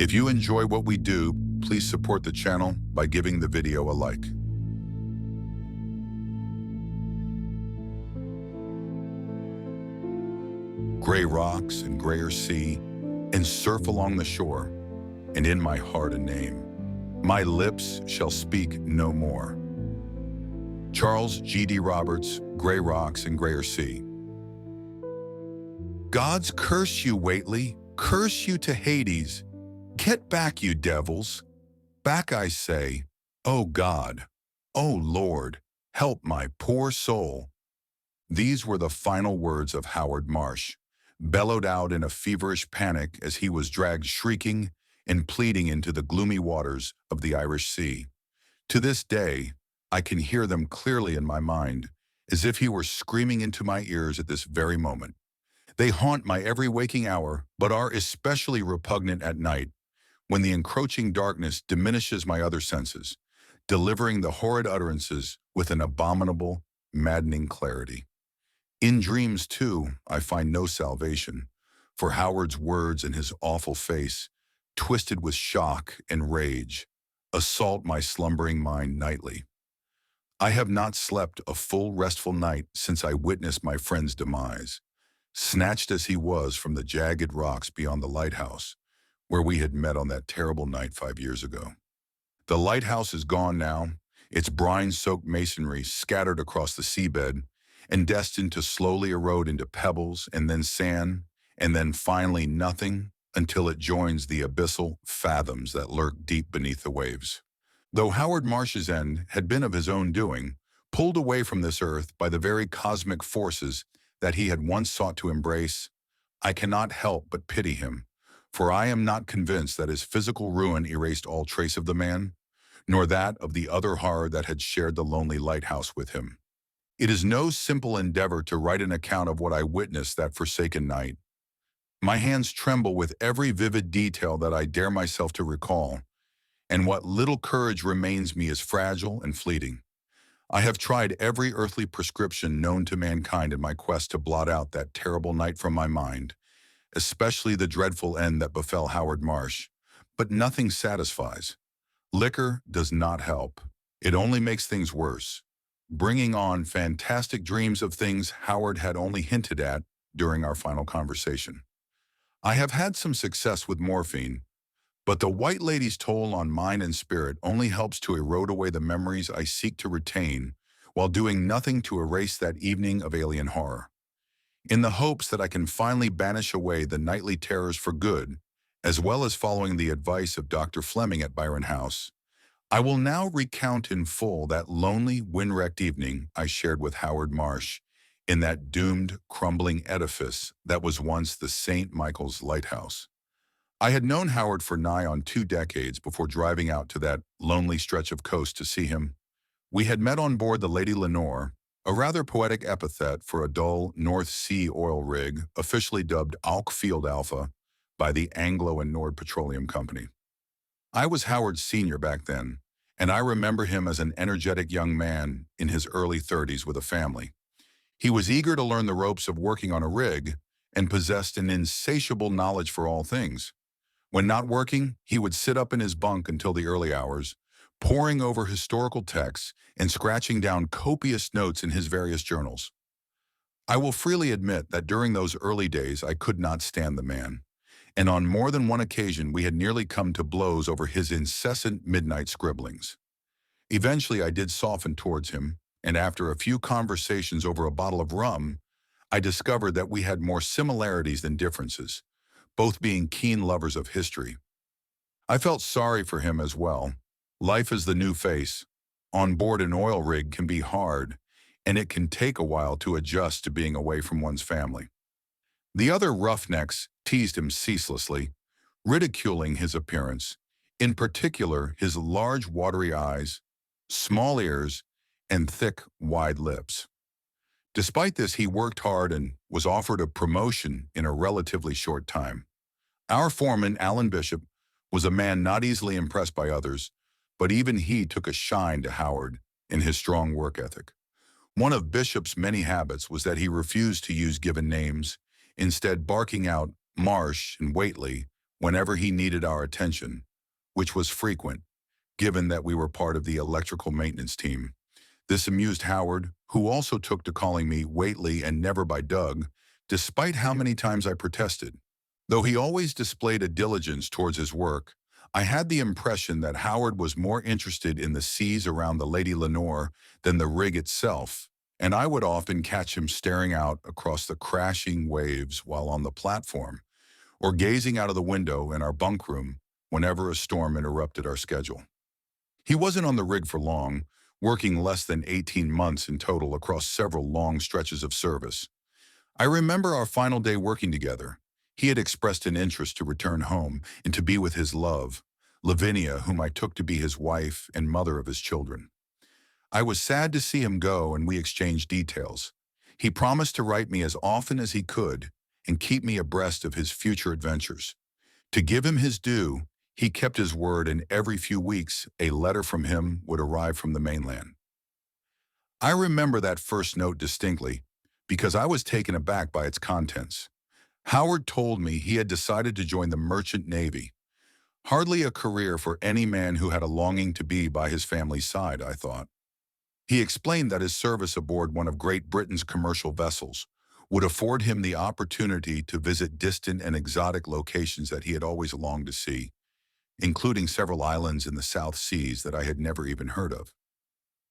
If you enjoy what we do, please support the channel by giving the video a like. Gray rocks and grayer sea, and surf along the shore, and in my heart a name. My lips shall speak no more. Charles G.D. Roberts, Gray Rocks and Grayer Sea. Gods curse you, Whateley, curse you to Hades. Get back, you devils. Back, I say. O God, O Lord, help my poor soul. These were the final words of Howard Marsh, bellowed out in a feverish panic as he was dragged shrieking and pleading into the gloomy waters of the Irish Sea. To this day, I can hear them clearly in my mind, as if he were screaming into my ears at this very moment. They haunt my every waking hour, but are especially repugnant at night, when the encroaching darkness diminishes my other senses, delivering the horrid utterances with an abominable, maddening clarity. In dreams, too, I find no salvation, for Howard's words and his awful face, twisted with shock and rage, assault my slumbering mind nightly. I have not slept a full restful night since I witnessed my friend's demise, snatched as he was from the jagged rocks beyond the lighthouse, where we had met on that terrible night 5 years ago. The lighthouse is gone now, its brine-soaked masonry scattered across the seabed, and destined to slowly erode into pebbles and then sand, and then finally nothing until it joins the abyssal fathoms that lurk deep beneath the waves. Though Howard Marsh's end had been of his own doing, pulled away from this earth by the very cosmic forces that he had once sought to embrace, I cannot help but pity him, for I am not convinced that his physical ruin erased all trace of the man, nor that of the other horror that had shared the lonely lighthouse with him. It is no simple endeavor to write an account of what I witnessed that forsaken night. My hands tremble with every vivid detail that I dare myself to recall, and what little courage remains me is fragile and fleeting. I have tried every earthly prescription known to mankind in my quest to blot out that terrible night from my mind, especially the dreadful end that befell Howard Marsh, but nothing satisfies. Liquor does not help. It only makes things worse, bringing on fantastic dreams of things Howard had only hinted at during our final conversation. I have had some success with morphine, but the White Lady's toll on mind and spirit only helps to erode away the memories I seek to retain while doing nothing to erase that evening of alien horror. In the hopes that I can finally banish away the nightly terrors for good, as well as following the advice of Dr. Fleming at Byron House, I will now recount in full that lonely, wind-wrecked evening I shared with Howard Marsh in that doomed, crumbling edifice that was once the St. Michael's Lighthouse. I had known Howard for nigh on 2 decades before driving out to that lonely stretch of coast to see him. We had met on board the Lady Lenore, a rather poetic epithet for a dull North Sea oil rig officially dubbed Auk Field Alpha by the Anglo and Nord Petroleum Company. I was Howard's senior back then, and I remember him as an energetic young man in his early 30s with a family. He was eager to learn the ropes of working on a rig and possessed an insatiable knowledge for all things. When not working, he would sit up in his bunk until the early hours, poring over historical texts and scratching down copious notes in his various journals. I will freely admit that during those early days I could not stand the man, and on more than one occasion we had nearly come to blows over his incessant midnight scribblings. Eventually I did soften towards him, and after a few conversations over a bottle of rum, I discovered that we had more similarities than differences, both being keen lovers of history. I felt sorry for him as well. Life is the new face. On board an oil rig can be hard, and it can take a while to adjust to being away from one's family. The other roughnecks teased him ceaselessly, ridiculing his appearance, in particular his large watery eyes, small ears, and thick, wide lips. Despite this, he worked hard and was offered a promotion in a relatively short time. Our foreman, Alan Bishop, was a man not easily impressed by others, but even he took a shine to Howard in his strong work ethic. One of Bishop's many habits was that he refused to use given names, instead barking out Marsh and Whateley whenever he needed our attention, which was frequent, given that we were part of the electrical maintenance team. This amused Howard, who also took to calling me Whateley and never by Doug, despite how many times I protested. Though he always displayed a diligence towards his work, I had the impression that Howard was more interested in the seas around the Lady Lenore than the rig itself, and I would often catch him staring out across the crashing waves while on the platform, or gazing out of the window in our bunk room whenever a storm interrupted our schedule. He wasn't on the rig for long, working less than 18 months in total across several long stretches of service. I remember our final day working together. He had expressed an interest to return home and to be with his love, Lavinia, whom I took to be his wife and mother of his children. I was sad to see him go, and we exchanged details. He promised to write me as often as he could and keep me abreast of his future adventures. To give him his due, he kept his word, and every few weeks a letter from him would arrive from the mainland. I remember that first note distinctly because I was taken aback by its contents. Howard told me he had decided to join the Merchant Navy. Hardly a career for any man who had a longing to be by his family's side, I thought. He explained that his service aboard one of Great Britain's commercial vessels would afford him the opportunity to visit distant and exotic locations that he had always longed to see, including several islands in the South Seas that I had never even heard of.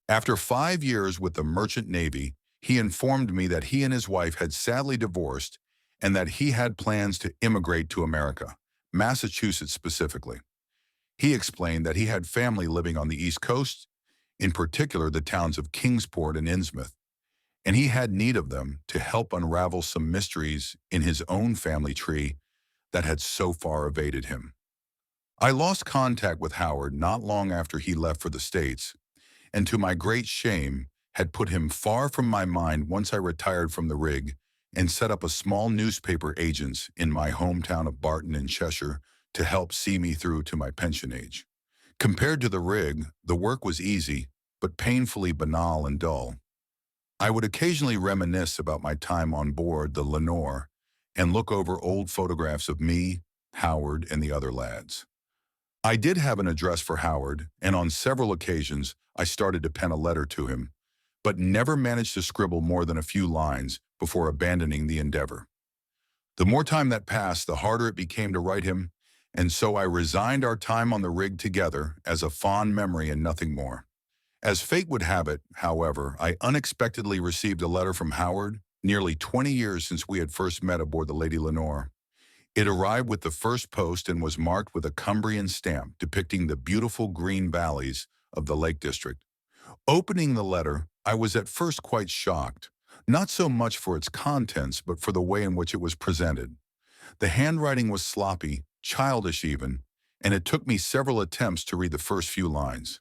After 5 years with the Merchant Navy, he informed me that he and his wife had sadly divorced and that he had plans to immigrate to America, Massachusetts specifically. He explained that he had family living on the East Coast, in particular the towns of Kingsport and Innsmouth, and he had need of them to help unravel some mysteries in his own family tree that had so far evaded him. I lost contact with Howard not long after he left for the States, and to my great shame, had put him far from my mind once I retired from the rig and set up a small newspaper agents in my hometown of Barton in Cheshire to help see me through to my pension age. Compared to the rig, the work was easy, but painfully banal and dull. I would occasionally reminisce about my time on board the Lenore and look over old photographs of me, Howard, and the other lads. I did have an address for Howard, and on several occasions I started to pen a letter to him, but never managed to scribble more than a few lines before abandoning the endeavor. The more time that passed, the harder it became to write him, and so I resigned our time on the rig together as a fond memory and nothing more. As fate would have it, however, I unexpectedly received a letter from Howard, nearly 20 years since we had first met aboard the Lady Lenore. It arrived with the first post and was marked with a Cumbrian stamp depicting the beautiful green valleys of the Lake District. Opening the letter, I was at first quite shocked, not so much for its contents, but for the way in which it was presented. The handwriting was sloppy, childish even, and it took me several attempts to read the first few lines.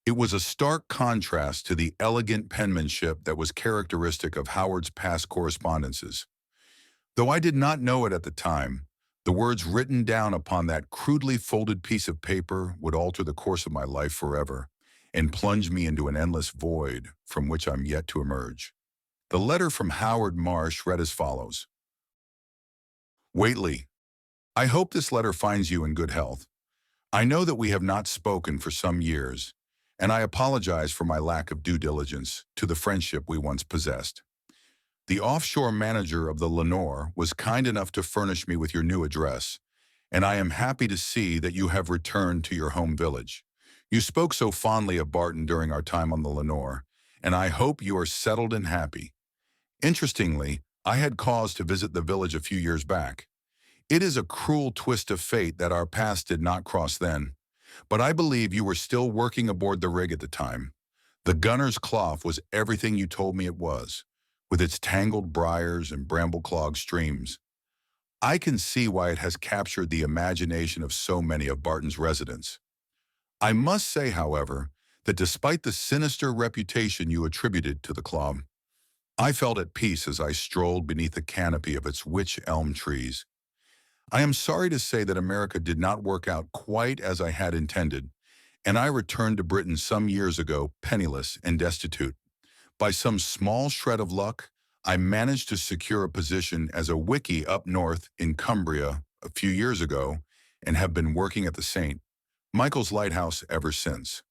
It was a stark contrast to the elegant penmanship that was characteristic of Howard's past correspondences. Though I did not know it at the time, the words written down upon that crudely folded piece of paper would alter the course of my life forever and plunge me into an endless void from which I'm yet to emerge. The letter from Howard Marsh read as follows. Whateley, I hope this letter finds you in good health. I know that we have not spoken for some years, and I apologize for my lack of due diligence to the friendship we once possessed. The offshore manager of the Lenore was kind enough to furnish me with your new address, and I am happy to see that you have returned to your home village. You spoke so fondly of Barton during our time on the Lenore, and I hope you are settled and happy. Interestingly, I had cause to visit the village a few years back. It is a cruel twist of fate that our paths did not cross then, but I believe you were still working aboard the rig at the time. The gunner's cloth was everything you told me it was, with its tangled briars and bramble-clogged streams. I can see why it has captured the imagination of so many of Barton's residents. I must say, however, that despite the sinister reputation you attributed to the club, I felt at peace as I strolled beneath the canopy of its wych elm trees. I am sorry to say that America did not work out quite as I had intended, and I returned to Britain some years ago penniless and destitute. By some small shred of luck, I managed to secure a position as a wickie up north in Cumbria a few years ago, and have been working at the St. Michael's Lighthouse ever since.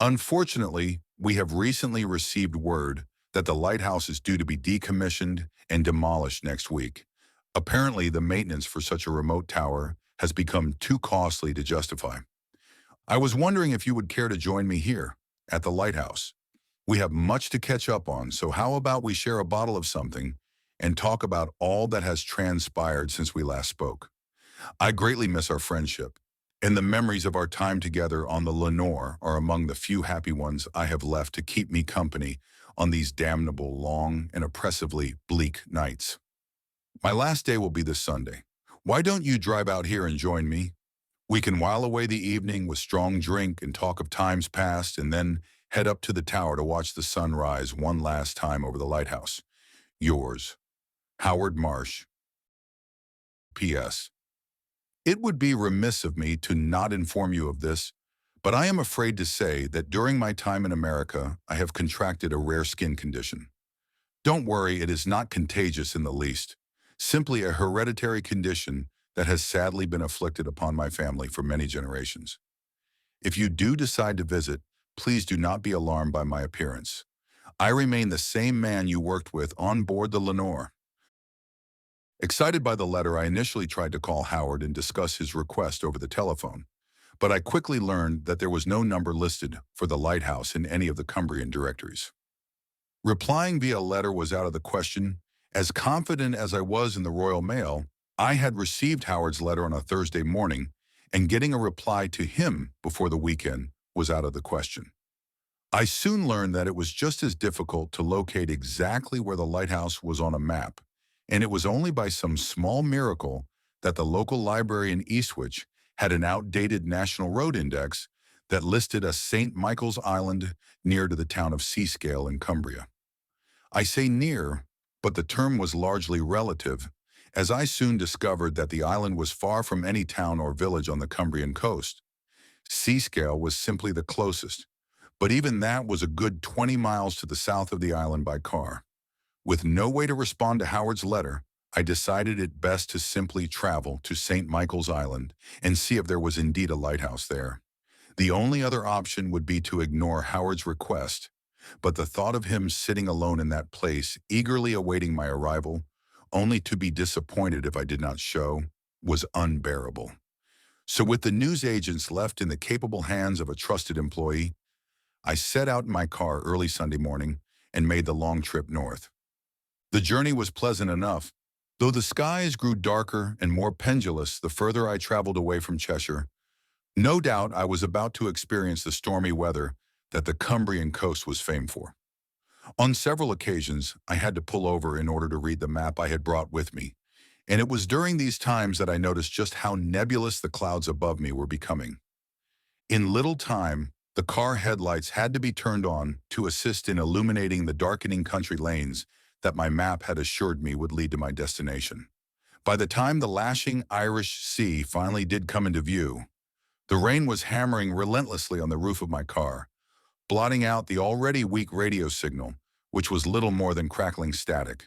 Unfortunately, we have recently received word that the lighthouse is due to be decommissioned and demolished next week. Apparently, the maintenance for such a remote tower has become too costly to justify. I was wondering if you would care to join me here at the lighthouse. We have much to catch up on, so how about we share a bottle of something and talk about all that has transpired since we last spoke? I greatly miss our friendship, and the memories of our time together on the Lenore are among the few happy ones I have left to keep me company on these damnable, long, and oppressively bleak nights. My last day will be this Sunday. Why don't you drive out here and join me? We can while away the evening with strong drink and talk of times past, and then head up to the tower to watch the sun rise one last time over the lighthouse. Yours, Howard Marsh. P.S. It would be remiss of me to not inform you of this, but I am afraid to say that during my time in America, I have contracted a rare skin condition. Don't worry, it is not contagious in the least, simply a hereditary condition that has sadly been afflicted upon my family for many generations. If you do decide to visit, please do not be alarmed by my appearance. I remain the same man you worked with on board the Lenore. Excited by the letter, I initially tried to call Howard and discuss his request over the telephone, but I quickly learned that there was no number listed for the lighthouse in any of the Cumbrian directories. Replying via letter was out of the question. As confident as I was in the Royal Mail, I had received Howard's letter on a Thursday morning, and getting a reply to him before the weekend was out of the question. I soon learned that it was just as difficult to locate exactly where the lighthouse was on a map, and it was only by some small miracle that the local library in Eastwich had an outdated National Road Index that listed a St. Michael's Island near to the town of Seascale in Cumbria. I say near, but the term was largely relative, as I soon discovered that the island was far from any town or village on the Cumbrian coast. Seascale was simply the closest, but even that was a good 20 miles to the south of the island by car. With no way to respond to Howard's letter, I decided it best to simply travel to St. Michael's Island and see if there was indeed a lighthouse there. The only other option would be to ignore Howard's request, but the thought of him sitting alone in that place, eagerly awaiting my arrival, only to be disappointed if I did not show, was unbearable. So with the news agents left in the capable hands of a trusted employee, I set out in my car early Sunday morning and made the long trip north. The journey was pleasant enough, though the skies grew darker and more pendulous the further I traveled away from Cheshire. No doubt I was about to experience the stormy weather that the Cumbrian coast was famed for. On several occasions, I had to pull over in order to read the map I had brought with me, and it was during these times that I noticed just how nebulous the clouds above me were becoming. In little time, the car headlights had to be turned on to assist in illuminating the darkening country lanes that my map had assured me would lead to my destination. By the time the lashing Irish Sea finally did come into view, the rain was hammering relentlessly on the roof of my car, blotting out the already weak radio signal, which was little more than crackling static.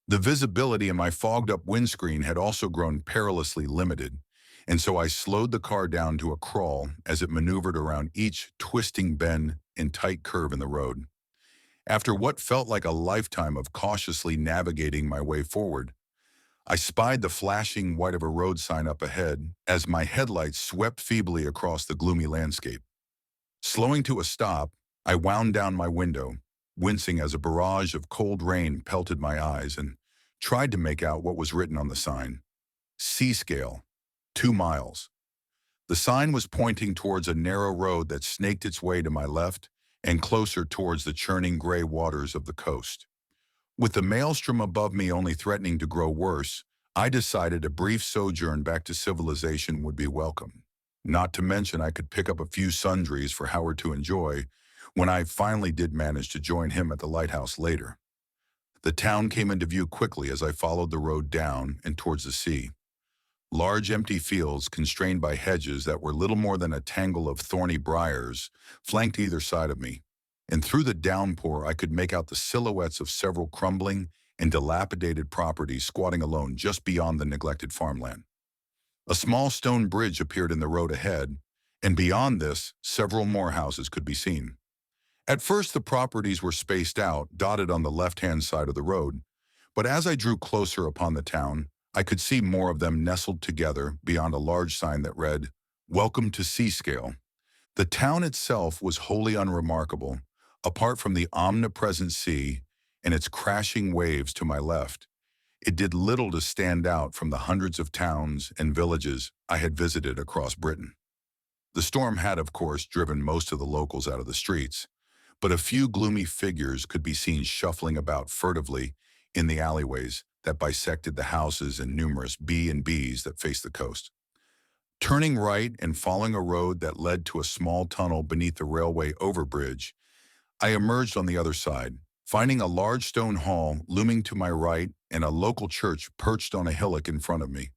The visibility in my fogged-up windscreen had also grown perilously limited, and so I slowed the car down to a crawl as it maneuvered around each twisting bend and tight curve in the road. After what felt like a lifetime of cautiously navigating my way forward, I spied the flashing white of a road sign up ahead as my headlights swept feebly across the gloomy landscape. Slowing to a stop, I wound down my window, wincing as a barrage of cold rain pelted my eyes, and tried to make out what was written on the sign. Seascale, 2 miles. The sign was pointing towards a narrow road that snaked its way to my left and closer towards the churning gray waters of the coast. With the maelstrom above me only threatening to grow worse, I decided a brief sojourn back to civilization would be welcome. Not to mention I could pick up a few sundries for Howard to enjoy when I finally did manage to join him at the lighthouse later. The town came into view quickly as I followed the road down and towards the sea. Large empty fields constrained by hedges that were little more than a tangle of thorny briars flanked either side of me, and through the downpour I could make out the silhouettes of several crumbling and dilapidated properties squatting alone just beyond the neglected farmland. A small stone bridge appeared in the road ahead, and beyond this, several more houses could be seen. At first, the properties were spaced out, dotted on the left-hand side of the road, but as I drew closer upon the town, I could see more of them nestled together beyond a large sign that read, "Welcome to Seascale." The town itself was wholly unremarkable, apart from the omnipresent sea and its crashing waves to my left. It did little to stand out from the hundreds of towns and villages I had visited across Britain. The storm had, of course, driven most of the locals out of the streets, but a few gloomy figures could be seen shuffling about furtively in the alleyways that bisected the houses and numerous B&Bs that faced the coast. Turning right and following a road that led to a small tunnel beneath the railway overbridge, I emerged on the other side, finding a large stone hall looming to my right and a local church perched on a hillock in front of me.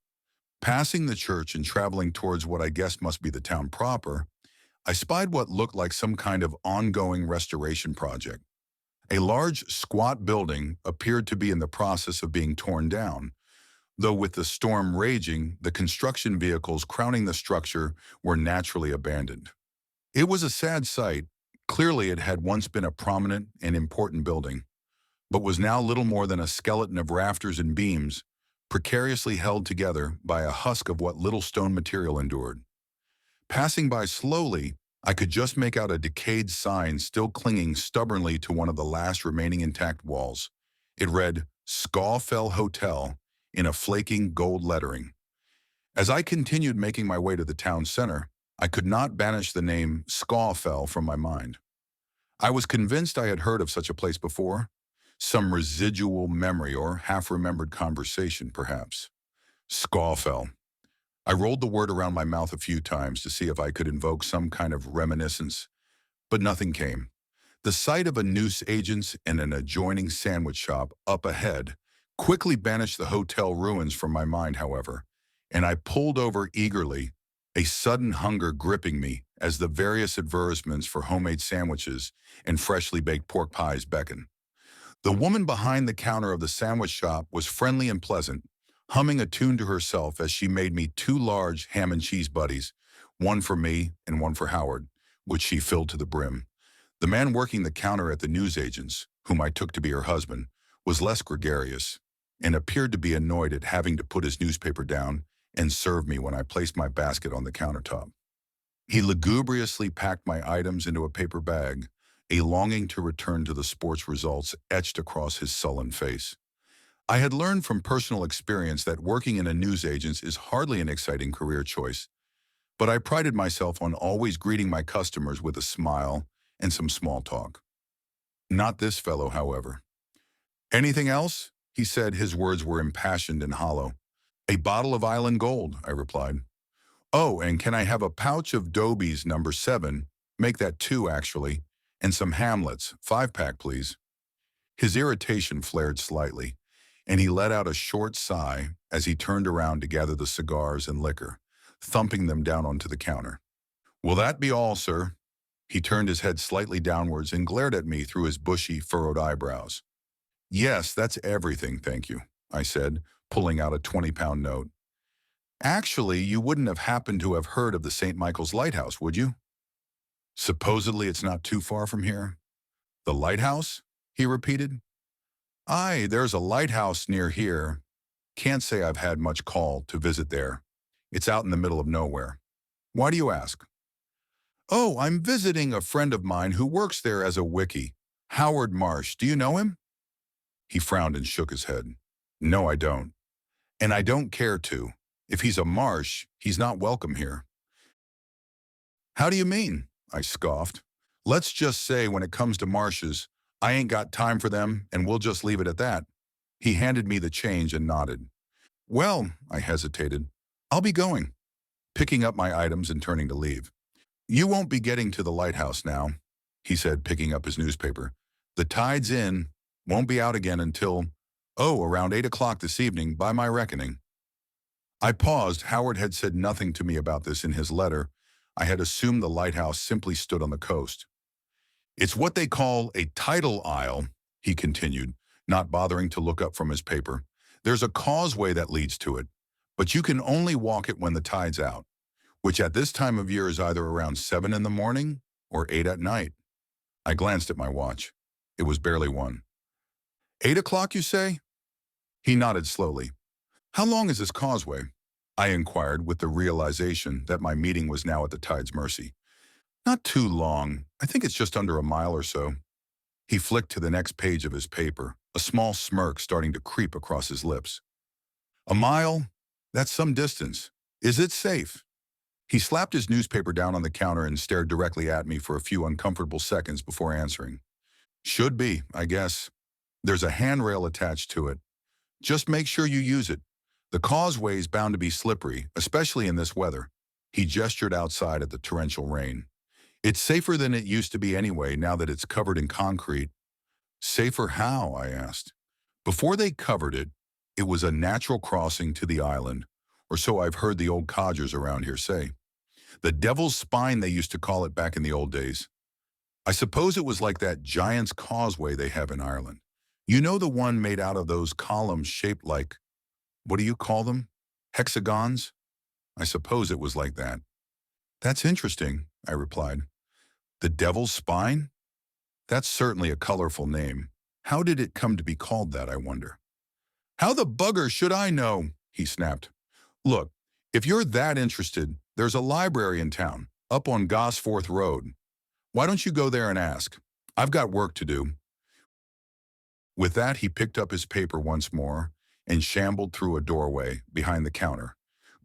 Passing the church and traveling towards what I guessed must be the town proper, I spied what looked like some kind of ongoing restoration project. A large, squat building appeared to be in the process of being torn down, though with the storm raging, the construction vehicles crowning the structure were naturally abandoned. It was a sad sight. Clearly, it had once been a prominent and important building, but was now little more than a skeleton of rafters and beams, precariously held together by a husk of what little stone material endured. Passing by slowly, I could just make out a decayed sign still clinging stubbornly to one of the last remaining intact walls. It read, "Scawfell Hotel," in a flaking gold lettering. As I continued making my way to the town center, I could not banish the name Scawfell from my mind. I was convinced I had heard of such a place before, some residual memory or half-remembered conversation, perhaps. Scawfell. I rolled the word around my mouth a few times to see if I could invoke some kind of reminiscence, but nothing came. The sight of a newsagent's and an adjoining sandwich shop up ahead quickly banished the hotel ruins from my mind, however, and I pulled over eagerly, a sudden hunger gripping me as the various advertisements for homemade sandwiches and freshly baked pork pies beckoned. The woman behind the counter of the sandwich shop was friendly and pleasant, humming a tune to herself as she made me two large ham and cheese buddies, one for me and one for Howard, which she filled to the brim. The man working the counter at the newsagent's, whom I took to be her husband, was less gregarious and appeared to be annoyed at having to put his newspaper down and serve me when I placed my basket on the countertop. He lugubriously packed my items into a paper bag, a longing to return to the sports results etched across his sullen face. I had learned from personal experience that working in a newsagent's is hardly an exciting career choice, but I prided myself on always greeting my customers with a smile and some small talk. Not this fellow, however. "Anything else?" he said. His words were impassioned and hollow. "A bottle of Island Gold," I replied. "Oh, and can I have a pouch of Dobie's number 7, make that 2 actually, and some Hamlets, 5-pack please." His irritation flared slightly, and he let out a short sigh as he turned around to gather the cigars and liquor, thumping them down onto the counter. "Will that be all, sir?" He turned his head slightly downwards and glared at me through his bushy, furrowed eyebrows. "Yes, that's everything, thank you," I said, pulling out a 20-pound note. "Actually, you wouldn't have happened to have heard of the St. Michael's Lighthouse, would you?" "Supposedly it's not too far from here." "The lighthouse?" he repeated. "Aye, there's a lighthouse near here. Can't say I've had much call to visit there. It's out in the middle of nowhere. Why do you ask?" "Oh, I'm visiting a friend of mine who works there as a wickie. Howard Marsh, do you know him?" He frowned and shook his head. "No, I don't. And I don't care to. If he's a Marsh, he's not welcome here." "How do you mean?" I scoffed. "Let's just say when it comes to Marshes, I ain't got time for them and we'll just leave it at that." He handed me the change and nodded. "Well," I hesitated, "I'll be going," picking up my items and turning to leave. "You won't be getting to the lighthouse now," he said, picking up his newspaper. "The tide's in, won't be out again until, around 8 o'clock this evening by my reckoning." I paused. Howard had said nothing to me about this in his letter. I had assumed the lighthouse simply stood on the coast. "It's what they call a tidal isle," he continued, not bothering to look up from his paper. "There's a causeway that leads to it, but you can only walk it when the tide's out, which at this time of year is either around 7 in the morning or 8 at night. I glanced at my watch. It was barely 1. 8 o'clock, you say? He nodded slowly. How long is this causeway? I inquired with the realization that my meeting was now at the tide's mercy. Not too long. I think it's just under a mile or so. He flicked to the next page of his paper, a small smirk starting to creep across his lips. A mile? That's some distance. Is it safe? He slapped his newspaper down on the counter and stared directly at me for a few uncomfortable seconds before answering. Should be, I guess. There's a handrail attached to it. Just make sure you use it. The causeway's bound to be slippery, especially in this weather. He gestured outside at the torrential rain. It's safer than it used to be anyway, now that it's covered in concrete. Safer how? I asked. Before they covered it, it was a natural crossing to the island, or so I've heard the old codgers around here say. The Devil's Spine, they used to call it back in the old days. I suppose it was like that Giant's Causeway they have in Ireland. You know, the one made out of those columns shaped like, what do you call them? Hexagons? I suppose it was like that. That's interesting, I replied. The Devil's Spine? That's certainly a colorful name. How did it come to be called that, I wonder? How the bugger should I know? He snapped. Look, if you're that interested, there's a library in town, up on Gosforth Road. Why don't you go there and ask? I've got work to do. With that, he picked up his paper once more and shambled through a doorway behind the counter,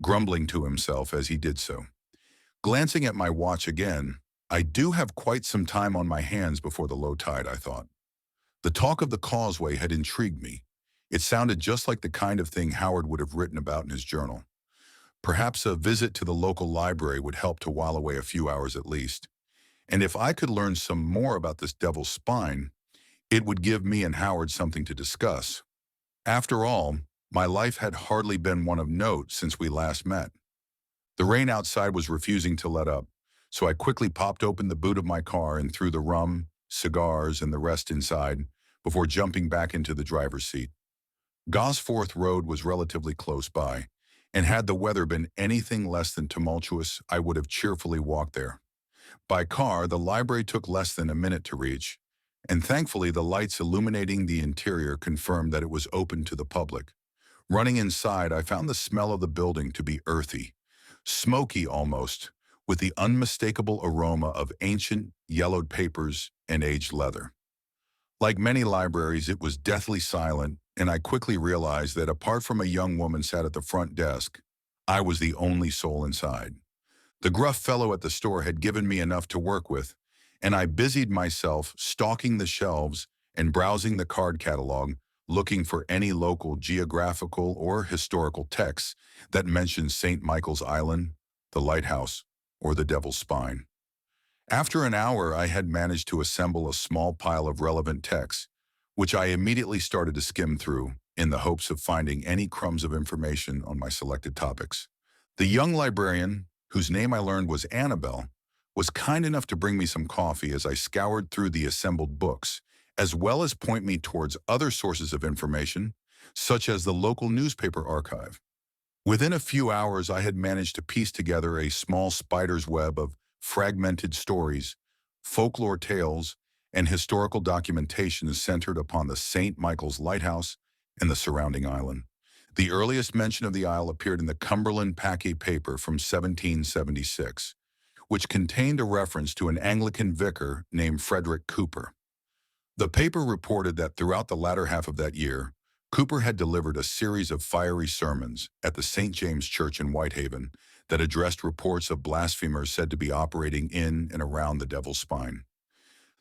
grumbling to himself as he did so. Glancing at my watch again, I do have quite some time on my hands before the low tide, I thought. The talk of the causeway had intrigued me. It sounded just like the kind of thing Howard would have written about in his journal. Perhaps a visit to the local library would help to while away a few hours at least. And if I could learn some more about this Devil's Spine, it would give me and Howard something to discuss. After all, my life had hardly been one of note since we last met. The rain outside was refusing to let up, so I quickly popped open the boot of my car and threw the rum, cigars, and the rest inside before jumping back into the driver's seat. Gosforth Road was relatively close by, and had the weather been anything less than tumultuous, I would have cheerfully walked there. By car, the library took less than a minute to reach, and thankfully the lights illuminating the interior confirmed that it was open to the public. Running inside, I found the smell of the building to be earthy, smoky almost, with the unmistakable aroma of ancient, yellowed papers and aged leather. Like many libraries, it was deathly silent, and I quickly realized that apart from a young woman sat at the front desk, I was the only soul inside. The gruff fellow at the store had given me enough to work with, and I busied myself stalking the shelves and browsing the card catalog, looking for any local geographical or historical texts that mentioned St. Michael's Island, the lighthouse, or the Devil's Spine. After an hour, I had managed to assemble a small pile of relevant texts, which I immediately started to skim through in the hopes of finding any crumbs of information on my selected topics. The young librarian, whose name I learned was Annabelle, was kind enough to bring me some coffee as I scoured through the assembled books, as well as point me towards other sources of information, such as the local newspaper archive. Within a few hours, I had managed to piece together a small spider's web of fragmented stories, folklore tales, and historical documentation centered upon the St. Michael's Lighthouse and the surrounding island. The earliest mention of the isle appeared in the Cumberland Packet paper from 1776, which contained a reference to an Anglican vicar named Frederick Cooper. The paper reported that throughout the latter half of that year, Cooper had delivered a series of fiery sermons at the St. James Church in Whitehaven that addressed reports of blasphemers said to be operating in and around the Devil's Spine.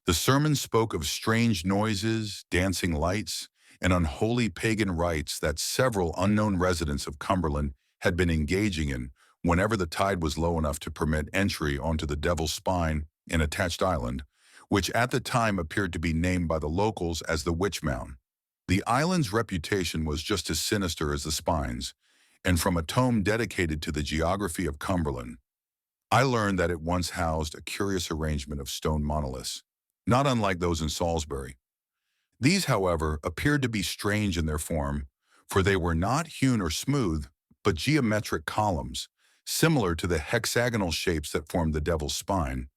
The sermons spoke of strange noises, dancing lights, and unholy pagan rites that several unknown residents of Cumberland had been engaging in whenever the tide was low enough to permit entry onto the Devil's Spine and attached island, which at the time appeared to be named by the locals as the Witch Mound. The island's reputation was just as sinister as the Spine's, and from a tome dedicated to the geography of Cumberland, I learned that it once housed a curious arrangement of stone monoliths, not unlike those in Salisbury. These, however, appeared to be strange in their form, for they were not hewn or smooth, but geometric columns, similar to the hexagonal shapes that formed the devil's spine,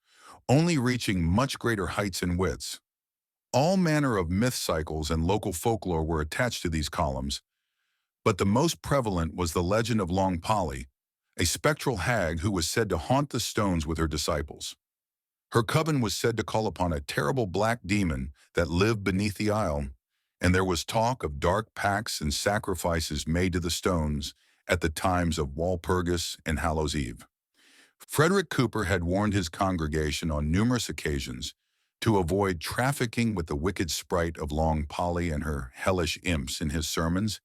only reaching much greater heights and widths. All manner of myth cycles and local folklore were attached to these columns, but the most prevalent was the legend of Long Polly, a spectral hag who was said to haunt the stones with her disciples. Her coven was said to call upon a terrible black demon that lived beneath the isle, and there was talk of dark pacts and sacrifices made to the stones at the times of Walpurgis and Hallows Eve. Frederick Cooper had warned his congregation on numerous occasions to avoid trafficking with the wicked sprite of Long Polly and her hellish imps in his sermons,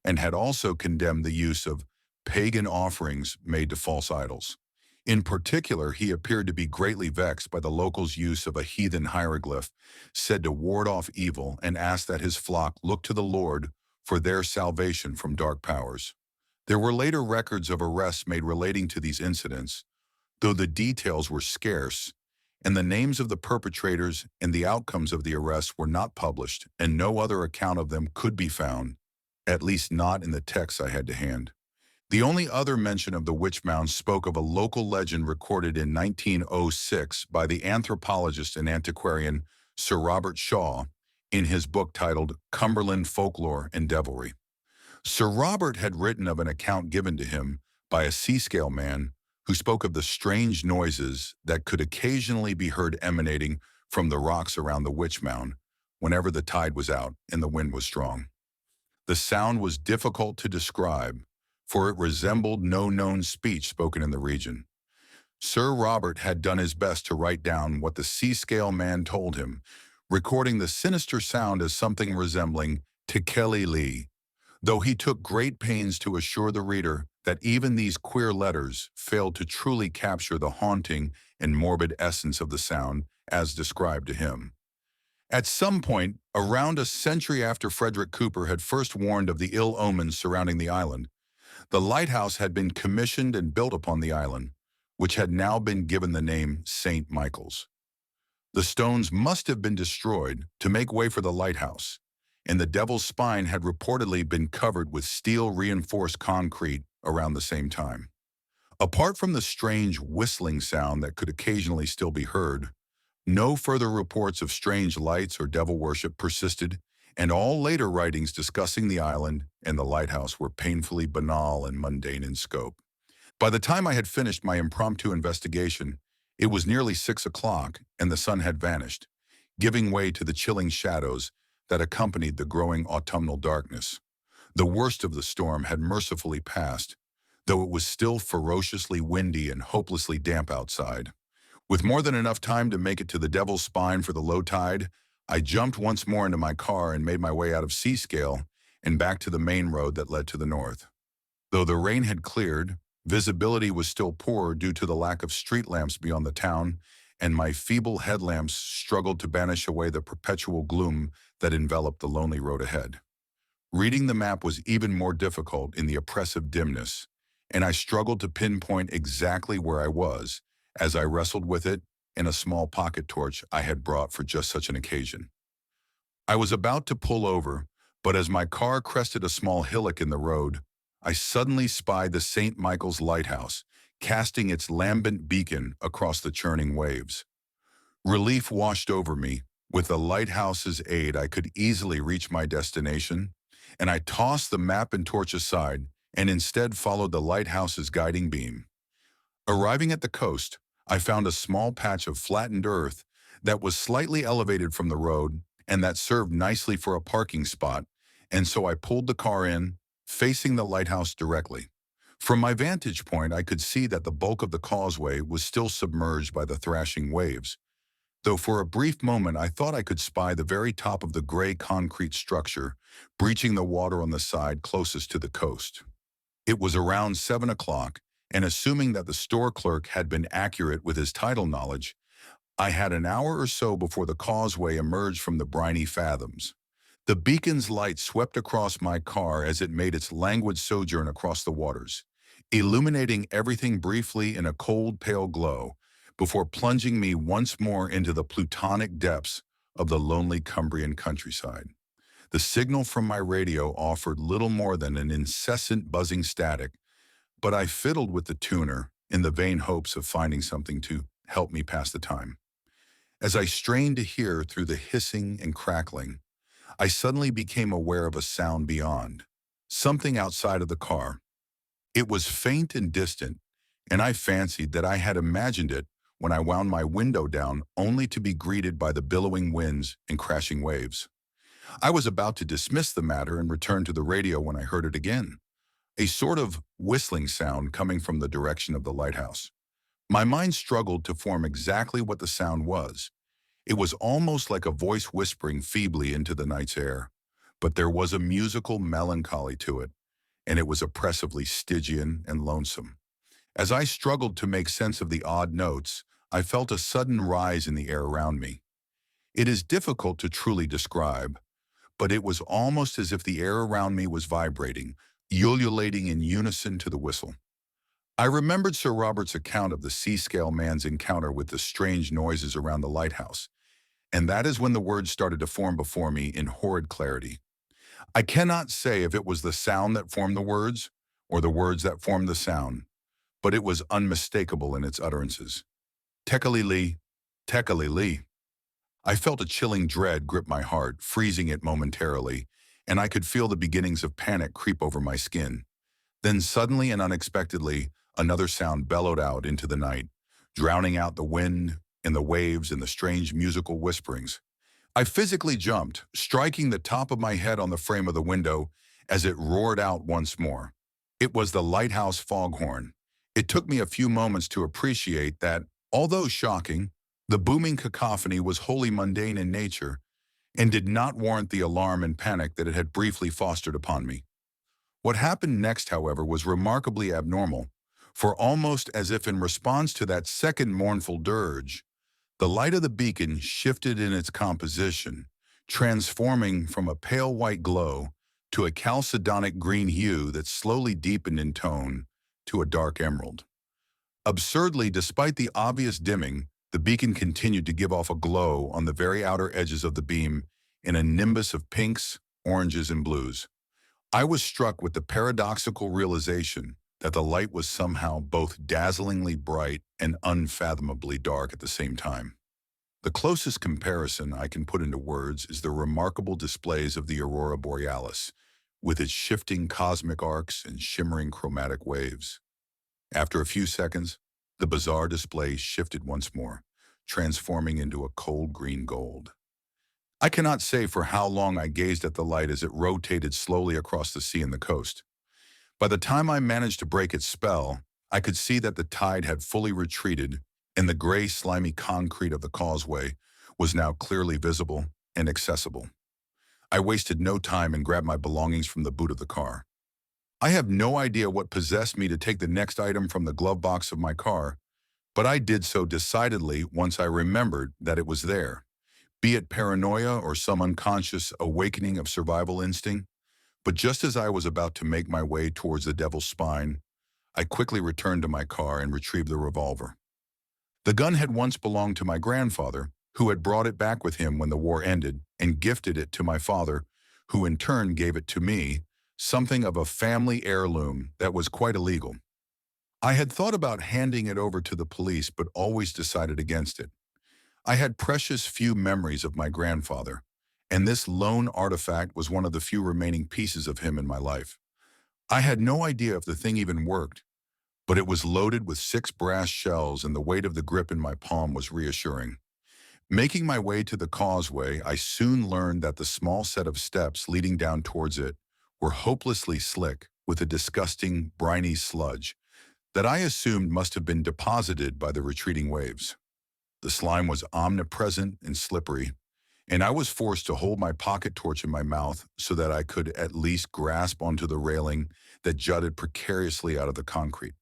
and had also condemned the use of pagan offerings made to false idols. In particular, he appeared to be greatly vexed by the locals' use of a heathen hieroglyph said to ward off evil, and asked that his flock look to the Lord for their salvation from dark powers. There were later records of arrests made relating to these incidents, though the details were scarce, and the names of the perpetrators and the outcomes of the arrests were not published, and no other account of them could be found, at least not in the texts I had to hand. The only other mention of the witch mounds spoke of a local legend recorded in 1906 by the anthropologist and antiquarian Sir Robert Shaw in his book titled Cumberland Folklore and Devilry. Sir Robert had written of an account given to him by a sea-scale man who spoke of the strange noises that could occasionally be heard emanating from the rocks around the witch mound whenever the tide was out and the wind was strong. The sound was difficult to describe, for it resembled no known speech spoken in the region. Sir Robert had done his best to write down what the sea-scale man told him, recording the sinister sound as something resembling Tekeli-li, though he took great pains to assure the reader that even these queer letters failed to truly capture the haunting and morbid essence of the sound as described to him. At some point, around a century after Frederick Cooper had first warned of the ill omens surrounding the island, the lighthouse had been commissioned and built upon the island, which had now been given the name St. Michael's. The stones must have been destroyed to make way for the lighthouse, and the Devil's Spine had reportedly been covered with steel-reinforced concrete around the same time. Apart from the strange whistling sound that could occasionally still be heard, no further reports of strange lights or devil worship persisted, and all later writings discussing the island and the lighthouse were painfully banal and mundane in scope. By the time I had finished my impromptu investigation, it was nearly 6 o'clock and the sun had vanished, giving way to the chilling shadows that accompanied the growing autumnal darkness. The worst of the storm had mercifully passed, though it was still ferociously windy and hopelessly damp outside. With more than enough time to make it to the Devil's Spine for the low tide, I jumped once more into my car and made my way out of Seascale and back to the main road that led to the north. Though the rain had cleared, visibility was still poor due to the lack of street lamps beyond the town, and my feeble headlamps struggled to banish away the perpetual gloom that enveloped the lonely road ahead. Reading the map was even more difficult in the oppressive dimness, and I struggled to pinpoint exactly where I was as I wrestled with it in a small pocket torch I had brought for just such an occasion. I was about to pull over, but as my car crested a small hillock in the road, I suddenly spied the St. Michael's lighthouse, casting its lambent beacon across the churning waves. Relief washed over me. With the lighthouse's aid, I could easily reach my destination, and I tossed the map and torch aside and instead followed the lighthouse's guiding beam. Arriving at the coast, I found a small patch of flattened earth that was slightly elevated from the road and that served nicely for a parking spot, and so I pulled the car in, facing the lighthouse directly. From my vantage point, I could see that the bulk of the causeway was still submerged by the thrashing waves, though for a brief moment I thought I could spy the very top of the gray concrete structure, breaching the water on the side closest to the coast. It was around 7 o'clock, and assuming that the store clerk had been accurate with his title knowledge, I had an hour or so before the causeway emerged from the briny fathoms. The beacon's light swept across my car as it made its languid sojourn across the waters, illuminating everything briefly in a cold, pale glow, before plunging me once more into the plutonic depths of the lonely Cumbrian countryside. The signal from my radio offered little more than an incessant buzzing static but I fiddled with the tuner in the vain hopes of finding something to help me pass the time. As I strained to hear through the hissing and crackling, I suddenly became aware of a sound beyond, something outside of the car. It was faint and distant, and I fancied that I had imagined it when I wound my window down only to be greeted by the billowing winds and crashing waves. I was about to dismiss the matter and return to the radio when I heard it again, a sort of whistling sound coming from the direction of the lighthouse. My mind struggled to form exactly what the sound was. It was almost like a voice whispering feebly into the night's air, but there was a musical melancholy to it, and it was oppressively Stygian and lonesome. As I struggled to make sense of the odd notes, I felt a sudden rise in the air around me. It is difficult to truly describe, but it was almost as if the air around me was vibrating, ululating in unison to the whistle. I remembered Sir Robert's account of the sea-scale man's encounter with the strange noises around the lighthouse, and that is when the words started to form before me in horrid clarity. I cannot say if it was the sound that formed the words, or the words that formed the sound, but it was unmistakable in its utterances. Tekali-li, Tekali-li. I felt a chilling dread grip my heart, freezing it momentarily, and I could feel the beginnings of panic creep over my skin. Then suddenly and unexpectedly, another sound bellowed out into the night, drowning out the wind and the waves and the strange musical whisperings. I physically jumped, striking the top of my head on the frame of the window as it roared out once more. It was the lighthouse foghorn. It took me a few moments to appreciate that, although shocking, the booming cacophony was wholly mundane in nature and did not warrant the alarm and panic that it had briefly fostered upon me. What happened next, however, was remarkably abnormal, for almost as if in response to that second mournful dirge, the light of the beacon shifted in its composition, transforming from a pale white glow to a chalcedonic green hue that slowly deepened in tone to a dark emerald. Absurdly, despite the obvious dimming, the beacon continued to give off a glow on the very outer edges of the beam in a nimbus of pinks, oranges, and blues. I was struck with the paradoxical realization that the light was somehow both dazzlingly bright and unfathomably dark at the same time. The closest comparison I can put into words is the remarkable displays of the aurora borealis, with its shifting cosmic arcs and shimmering chromatic waves. After a few seconds, the bizarre display shifted once more, transforming into a cold green gold. I cannot say for how long I gazed at the light as it rotated slowly across the sea and the coast. By the time I managed to break its spell, I could see that the tide had fully retreated, and the gray, slimy concrete of the causeway was now clearly visible and accessible. I wasted no time and grabbed my belongings from the boot of the car. I have no idea what possessed me to take the next item from the glove box of my car, but I did so decidedly once I remembered that it was there. Be it paranoia or some unconscious awakening of survival instinct, but just as I was about to make my way towards the devil's spine, I quickly returned to my car and retrieved the revolver. The gun had once belonged to my grandfather, who had brought it back with him when the war ended and gifted it to my father, who in turn gave it to me, something of a family heirloom that was quite illegal. I had thought about handing it over to the police but always decided against it. I had precious few memories of my grandfather, and this lone artifact was one of the few remaining pieces of him in my life. I had no idea if the thing even worked, but it was loaded with 6 brass shells and the weight of the grip in my palm was reassuring. Making my way to the causeway, I soon learned that the small set of steps leading down towards it were hopelessly slick with a disgusting, briny sludge that I assumed must have been deposited by the retreating waves. The slime was omnipresent and slippery, and I was forced to hold my pocket torch in my mouth so that I could at least grasp onto the railing that jutted precariously out of the concrete.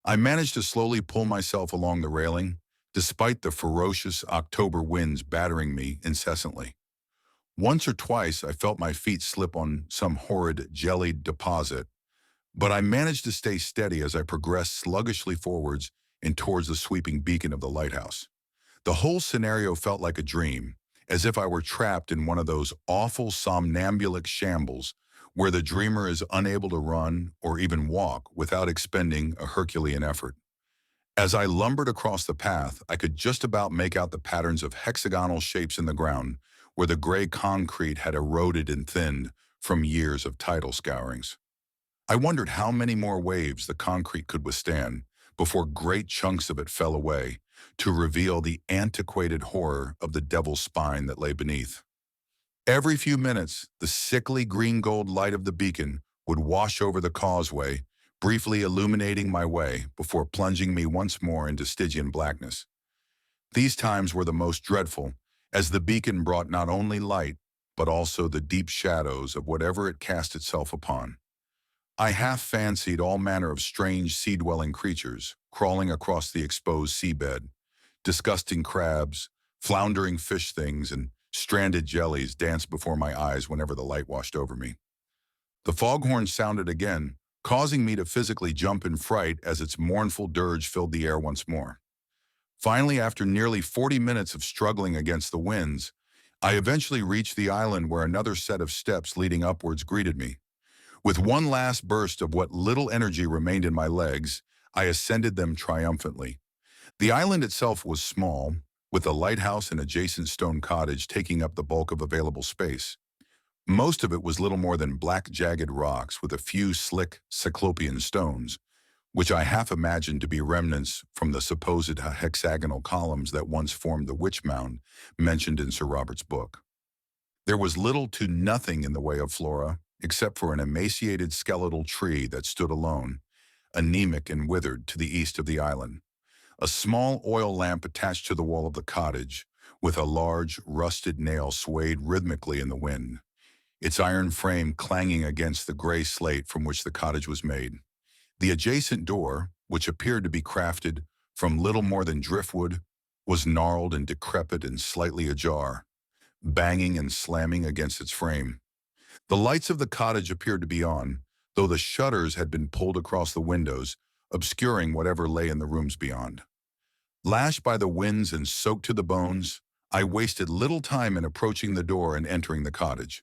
I managed to slowly pull myself along the railing, despite the ferocious October winds battering me incessantly. Once or twice I felt my feet slip on some horrid jellied deposit, but I managed to stay steady as I progressed sluggishly forwards and towards the sweeping beacon of the lighthouse. The whole scenario felt like a dream, as if I were trapped in one of those awful somnambulic shambles where the dreamer is unable to run or even walk without expending a Herculean effort. As I lumbered across the path, I could just about make out the patterns of hexagonal shapes in the ground, where the gray concrete had eroded and thinned from years of tidal scourings. I wondered how many more waves the concrete could withstand before great chunks of it fell away to reveal the antiquated horror of the devil's spine that lay beneath. Every few minutes, the sickly green-gold light of the beacon would wash over the causeway, briefly illuminating my way before plunging me once more into Stygian blackness. These times were the most dreadful, as the beacon brought not only light, but also the deep shadows of whatever it cast itself upon. I half fancied all manner of strange sea-dwelling creatures crawling across the exposed seabed. Disgusting crabs, floundering fish things, and stranded jellies danced before my eyes whenever the light washed over me. The foghorn sounded again, causing me to physically jump in fright as its mournful dirge filled the air once more. Finally, after nearly 40 minutes of struggling against the winds, I eventually reached the island where another set of steps leading upwards greeted me. With one last burst of what little energy remained in my legs, I ascended them triumphantly. The island itself was small, with a lighthouse and adjacent stone cottage taking up the bulk of available space. Most of it was little more than black jagged rocks with a few slick cyclopean stones, which I half imagined to be remnants from the supposed hexagonal columns that once formed the witch mound mentioned in Sir Robert's book. There was little to nothing in the way of flora, except for an emaciated skeletal tree that stood alone, anemic and withered, to the east of the island. A small oil lamp attached to the wall of the cottage, with a large, rusted nail swayed rhythmically in the wind, its iron frame clanging against the gray slate from which the cottage was made. The adjacent door, which appeared to be crafted from little more than driftwood, was gnarled and decrepit and slightly ajar, banging and slamming against its frame. The lights of the cottage appeared to be on, though the shutters had been pulled across the windows, obscuring whatever lay in the rooms beyond. Lashed by the winds and soaked to the bones, I wasted little time in approaching the door and entering the cottage.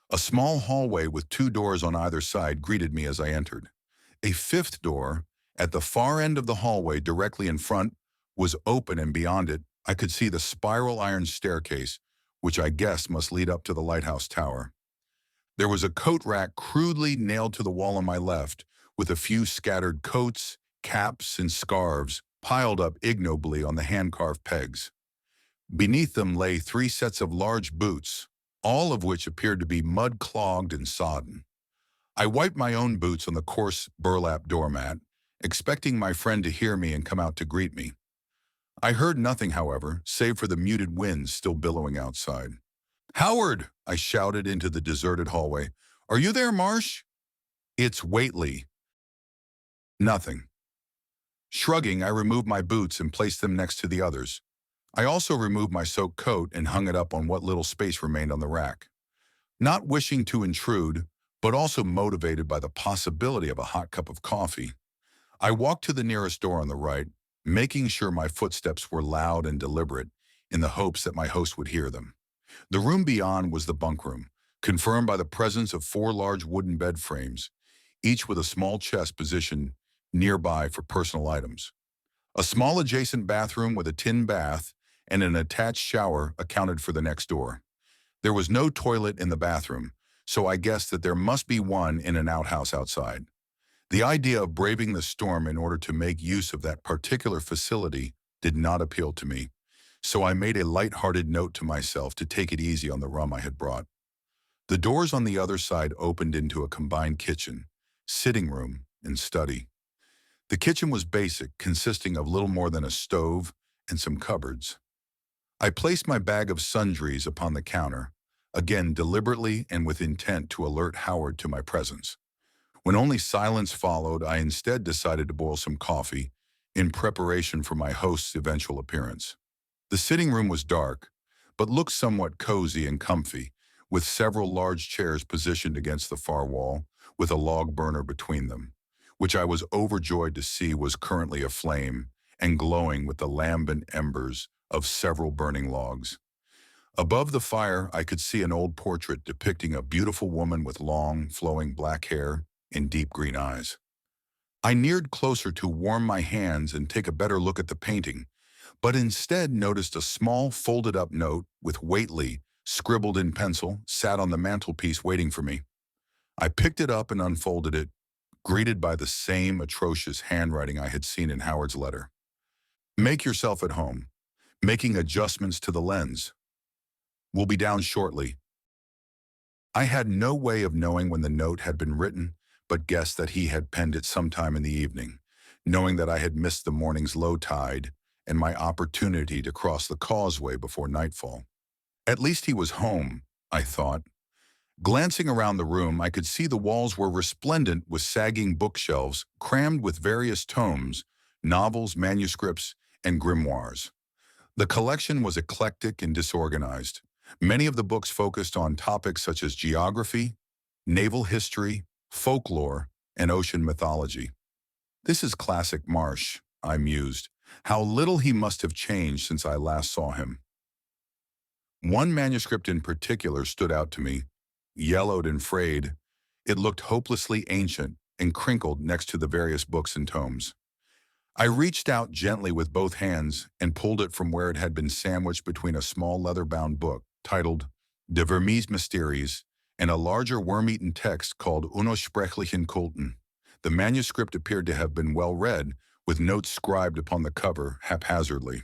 A small hallway with 2 doors on either side greeted me as I entered. A 5th door, at the far end of the hallway directly in front, was open, and beyond it, I could see the spiral iron staircase, which I guessed must lead up to the lighthouse tower. There was a coat rack crudely nailed to the wall on my left, with a few scattered coats, caps, and scarves piled up ignobly on the hand-carved pegs. Beneath them lay 3 sets of large boots, all of which appeared to be mud-clogged and sodden. I wiped my own boots on the coarse burlap doormat, expecting my friend to hear me and come out to greet me. I heard nothing, however, save for the muted winds still billowing outside. "Howard!" I shouted into the deserted hallway. "Are you there, Marsh?" "It's Whateley." Nothing. Shrugging, I removed my boots and placed them next to the others. I also removed my soaked coat and hung it up on what little space remained on the rack. Not wishing to intrude, but also motivated by the possibility of a hot cup of coffee, I walked to the nearest door on the right, making sure my footsteps were loud and deliberate in the hopes that my host would hear them. The room beyond was the bunk room, confirmed by the presence of 4 large wooden bed frames, each with a small chest positioned nearby for personal items. A small adjacent bathroom with a tin bath and an attached shower accounted for the next door. There was no toilet in the bathroom, so I guessed that there must be one in an outhouse outside. The idea of braving the storm in order to make use of that particular facility did not appeal to me, so I made a light-hearted note to myself to take it easy on the rum I had brought. The doors on the other side opened into a combined kitchen, sitting room, and study. The kitchen was basic, consisting of little more than a stove and some cupboards. I placed my bag of sundries upon the counter, again deliberately and with intent to alert Howard to my presence. When only silence followed, I instead decided to boil some coffee in preparation for my host's eventual appearance. The sitting room was dark, but looked somewhat cozy and comfy, with several large chairs positioned against the far wall, with a log burner between them, which I was overjoyed to see was currently aflame and glowing with the lambent embers of several burning logs. Above the fire, I could see an old portrait depicting a beautiful woman with long, flowing black hair and deep green eyes. I neared closer to warm my hands and take a better look at the painting, but instead noticed a small folded-up note with Whateley, scribbled in pencil, sat on the mantelpiece waiting for me. I picked it up and unfolded it, greeted by the same atrocious handwriting I had seen in Howard's letter. Make yourself at home. Making adjustments to the lens. We'll be down shortly. I had no way of knowing when the note had been written, but guessed that he had penned it sometime in the evening, knowing that I had missed the morning's low tide and my opportunity to cross the causeway before nightfall. At least he was home, I thought. Glancing around the room, I could see the walls were resplendent with sagging bookshelves crammed with various tomes, novels, manuscripts, and grimoires. The collection was eclectic and disorganized. Many of the books focused on topics such as geography, naval history, folklore, and ocean mythology. This is classic Marsh, I mused. How little he must have changed since I last saw him. One manuscript in particular stood out to me, yellowed and frayed. It looked hopelessly ancient and crinkled next to the various books and tomes. I reached out gently with both hands and pulled it from where it had been sandwiched between a small leather-bound book titled De Vermes Mysteries and a larger worm-eaten text called Unosprechlichen Kulten. The manuscript appeared to have been well read, with notes scribed upon the cover haphazardly.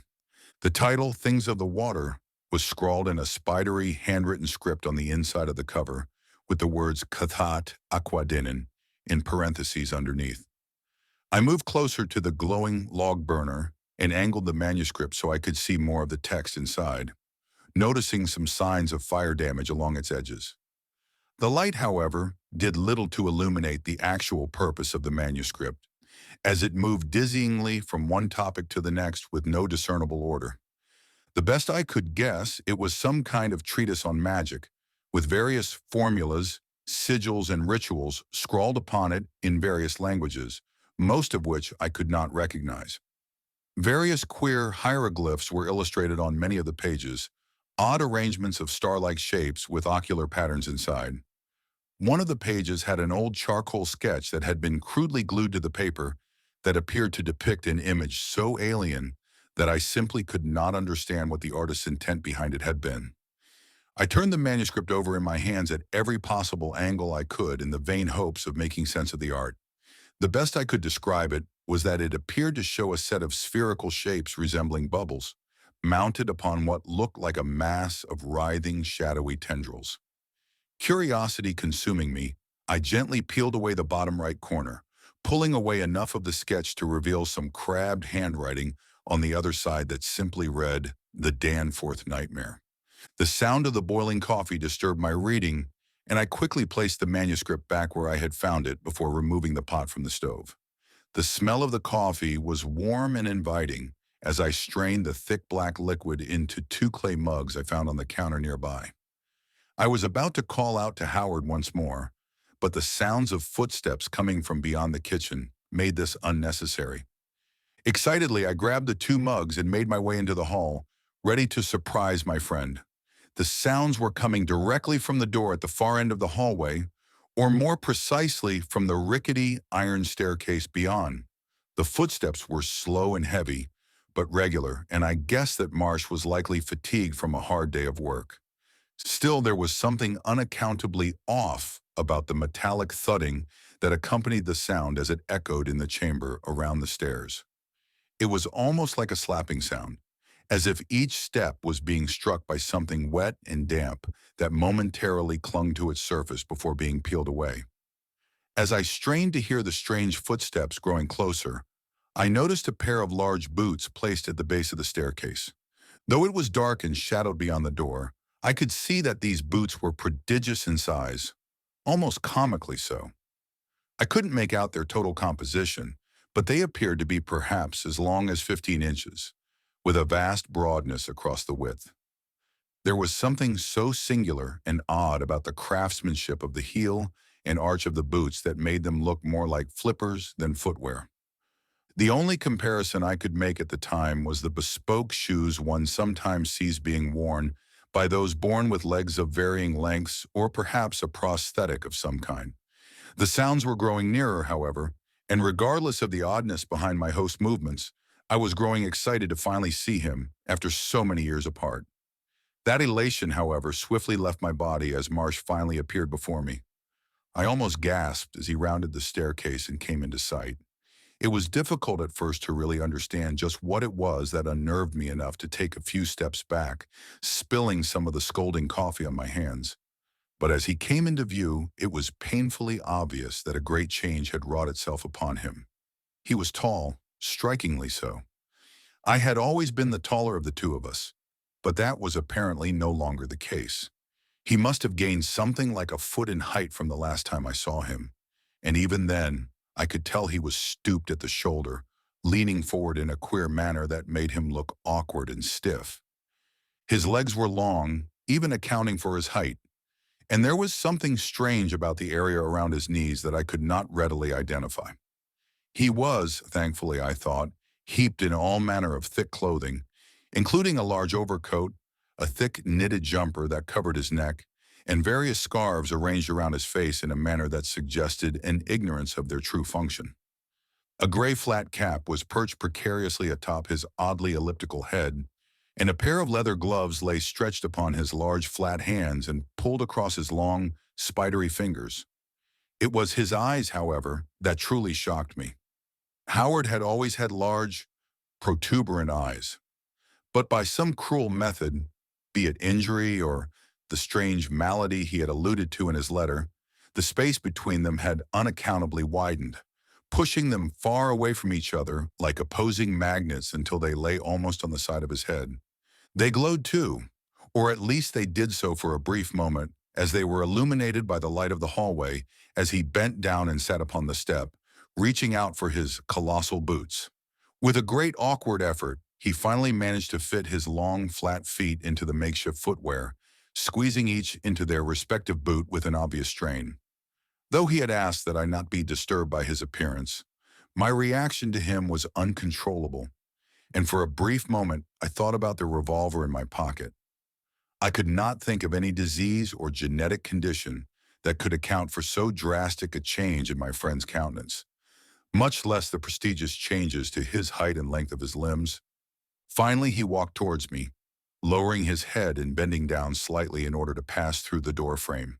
The title, Things of the Water, was scrawled in a spidery, handwritten script on the inside of the cover, with the words Kathat Aquadinnen in parentheses underneath. I moved closer to the glowing log burner and angled the manuscript so I could see more of the text inside, noticing some signs of fire damage along its edges. The light, however, did little to illuminate the actual purpose of the manuscript, as it moved dizzyingly from one topic to the next with no discernible order. The best I could guess, it was some kind of treatise on magic, with various formulas, sigils, and rituals scrawled upon it in various languages, most of which I could not recognize. Various queer hieroglyphs were illustrated on many of the pages, odd arrangements of star-like shapes with ocular patterns inside. One of the pages had an old charcoal sketch that had been crudely glued to the paper that appeared to depict an image so alien that I simply could not understand what the artist's intent behind it had been. I turned the manuscript over in my hands at every possible angle I could in the vain hopes of making sense of the art. The best I could describe it was that it appeared to show a set of spherical shapes resembling bubbles, mounted upon what looked like a mass of writhing, shadowy tendrils. Curiosity consuming me, I gently peeled away the bottom right corner, pulling away enough of the sketch to reveal some crabbed handwriting on the other side that simply read, The Danforth Nightmare. The sound of the boiling coffee disturbed my reading, and I quickly placed the manuscript back where I had found it before removing the pot from the stove. The smell of the coffee was warm and inviting as I strained the thick black liquid into 2 clay mugs I found on the counter nearby. I was about to call out to Howard once more, but the sounds of footsteps coming from beyond the kitchen made this unnecessary. Excitedly, I grabbed the 2 mugs and made my way into the hall, ready to surprise my friend. The sounds were coming directly from the door at the far end of the hallway, or more precisely from the rickety iron staircase beyond. The footsteps were slow and heavy, but regular, and I guessed that Marsh was likely fatigued from a hard day of work. Still, there was something unaccountably off about the metallic thudding that accompanied the sound as it echoed in the chamber around the stairs. It was almost like a slapping sound, as if each step was being struck by something wet and damp that momentarily clung to its surface before being peeled away. As I strained to hear the strange footsteps growing closer, I noticed a pair of large boots placed at the base of the staircase. Though it was dark and shadowed beyond the door, I could see that these boots were prodigious in size, almost comically so. I couldn't make out their total composition, but they appeared to be perhaps as long as 15 inches, with a vast broadness across the width. There was something so singular and odd about the craftsmanship of the heel and arch of the boots that made them look more like flippers than footwear. The only comparison I could make at the time was the bespoke shoes one sometimes sees being worn by those born with legs of varying lengths or perhaps a prosthetic of some kind. The sounds were growing nearer, however, and regardless of the oddness behind my host's movements, I was growing excited to finally see him after so many years apart. That elation, however, swiftly left my body as Marsh finally appeared before me. I almost gasped as he rounded the staircase and came into sight. It was difficult at first to really understand just what it was that unnerved me enough to take a few steps back, spilling some of the scalding coffee on my hands. But as he came into view, it was painfully obvious that a great change had wrought itself upon him. He was tall, strikingly so. I had always been the taller of the two of us, but that was apparently no longer the case. He must have gained something like a foot in height from the last time I saw him, and even then, I could tell he was stooped at the shoulder, leaning forward in a queer manner that made him look awkward and stiff. His legs were long, even accounting for his height, and there was something strange about the area around his knees that I could not readily identify. He was, thankfully I thought, heaped in all manner of thick clothing, including a large overcoat, a thick knitted jumper that covered his neck, and various scarves arranged around his face in a manner that suggested an ignorance of their true function. A gray flat cap was perched precariously atop his oddly elliptical head, and a pair of leather gloves lay stretched upon his large flat hands and pulled across his long, spidery fingers. It was his eyes, however, that truly shocked me. Howard had always had large, protuberant eyes, but by some cruel method, be it injury or the strange malady he had alluded to in his letter, the space between them had unaccountably widened, pushing them far away from each other like opposing magnets until they lay almost on the side of his head. They glowed too, or at least they did so for a brief moment, as they were illuminated by the light of the hallway as he bent down and sat upon the step, reaching out for his colossal boots. With a great awkward effort, he finally managed to fit his long, flat feet into the makeshift footwear, squeezing each into their respective boot with an obvious strain. Though he had asked that I not be disturbed by his appearance, my reaction to him was uncontrollable, and for a brief moment I thought about the revolver in my pocket. I could not think of any disease or genetic condition that could account for so drastic a change in my friend's countenance, much less the prestigious changes to his height and length of his limbs. Finally, he walked towards me, lowering his head and bending down slightly in order to pass through the door frame.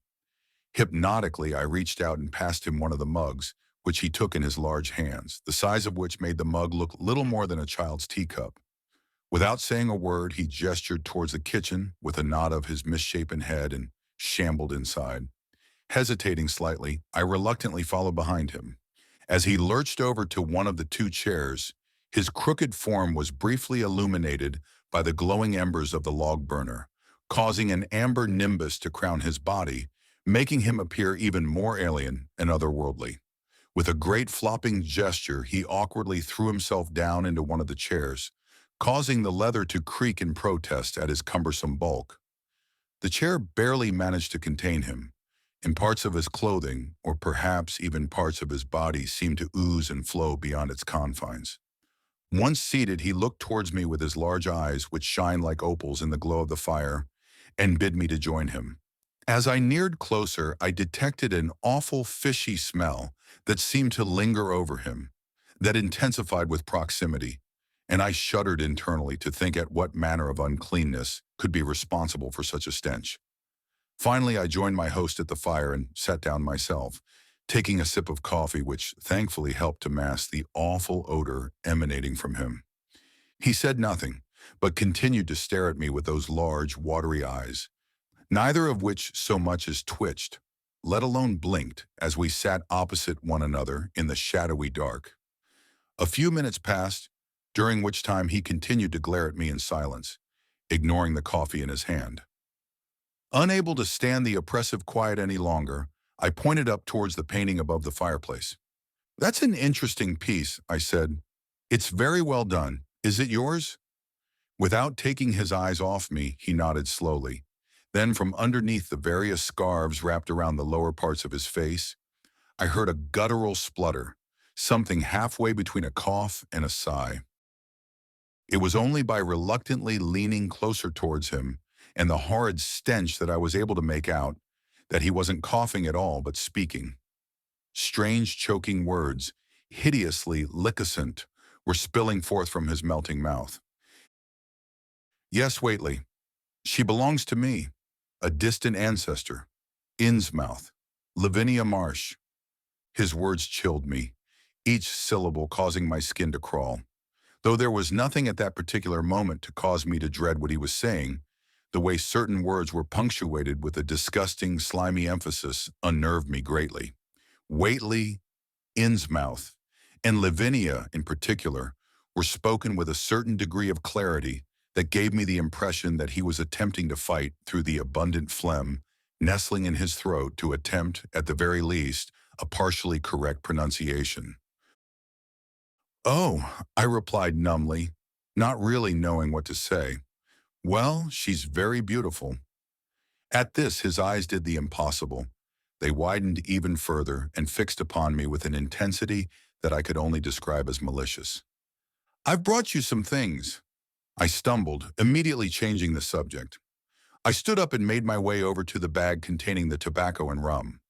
Hypnotically, I reached out and passed him one of the mugs, which he took in his large hands, the size of which made the mug look little more than a child's teacup. Without saying a word, he gestured towards the kitchen with a nod of his misshapen head and shambled inside. Hesitating slightly, I reluctantly followed behind him. As he lurched over to one of the two chairs, his crooked form was briefly illuminated by the glowing embers of the log burner, causing an amber nimbus to crown his body, making him appear even more alien and otherworldly. With a great flopping gesture, he awkwardly threw himself down into one of the chairs, causing the leather to creak in protest at his cumbersome bulk. The chair barely managed to contain him, and parts of his clothing, or perhaps even parts of his body, seemed to ooze and flow beyond its confines. Once seated, he looked towards me with his large eyes, which shined like opals in the glow of the fire, and bid me to join him. As I neared closer, I detected an awful fishy smell that seemed to linger over him, that intensified with proximity, and I shuddered internally to think at what manner of uncleanness could be responsible for such a stench. Finally, I joined my host at the fire and sat down myself, taking a sip of coffee which thankfully helped to mask the awful odor emanating from him. He said nothing, but continued to stare at me with those large, watery eyes, neither of which so much as twitched, let alone blinked, as we sat opposite one another in the shadowy dark. A few minutes passed, during which time he continued to glare at me in silence, ignoring the coffee in his hand. Unable to stand the oppressive quiet any longer, I pointed up towards the painting above the fireplace. "That's an interesting piece," I said. "It's very well done. Is it yours?" Without taking his eyes off me, he nodded slowly. Then from underneath the various scarves wrapped around the lower parts of his face, I heard a guttural splutter, something halfway between a cough and a sigh. It was only by reluctantly leaning closer towards him and the horrid stench that I was able to make out, that he wasn't coughing at all but speaking. Strange choking words, hideously liquescent, were spilling forth from his melting mouth. Yes, Whateley, she belongs to me, a distant ancestor. Innsmouth, Lavinia Marsh. His words chilled me, each syllable causing my skin to crawl. Though there was nothing at that particular moment to cause me to dread what he was saying, the way certain words were punctuated with a disgusting, slimy emphasis unnerved me greatly. Whateley, Innsmouth, and Lavinia in particular were spoken with a certain degree of clarity that gave me the impression that he was attempting to fight through the abundant phlegm nestling in his throat to attempt, at the very least, a partially correct pronunciation. Oh, I replied numbly, not really knowing what to say. Well, she's very beautiful. At this, his eyes did the impossible. They widened even further and fixed upon me with an intensity that I could only describe as malicious. I've brought you some things. I stumbled, immediately changing the subject. I stood up and made my way over to the bag containing the tobacco and rum.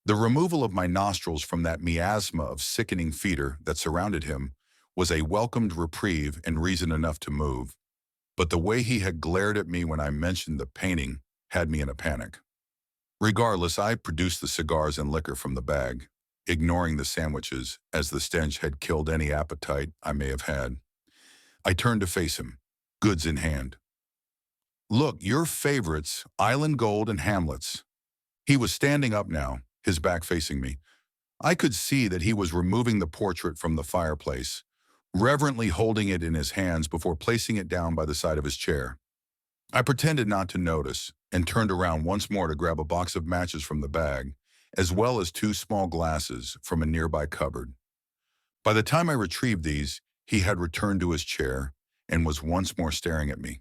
The removal of my nostrils from that miasma of sickening fetor that surrounded him was a welcomed reprieve and reason enough to move. But the way he had glared at me when I mentioned the painting had me in a panic. Regardless, I produced the cigars and liquor from the bag, ignoring the sandwiches, as the stench had killed any appetite I may have had. I turned to face him, goods in hand. Look, your favorites, Island Gold and Hamlet's. He was standing up now, his back facing me. I could see that he was removing the portrait from the fireplace, reverently holding it in his hands before placing it down by the side of his chair. I pretended not to notice and turned around once more to grab a box of matches from the bag, as well as 2 small glasses from a nearby cupboard. By the time I retrieved these, he had returned to his chair and was once more staring at me.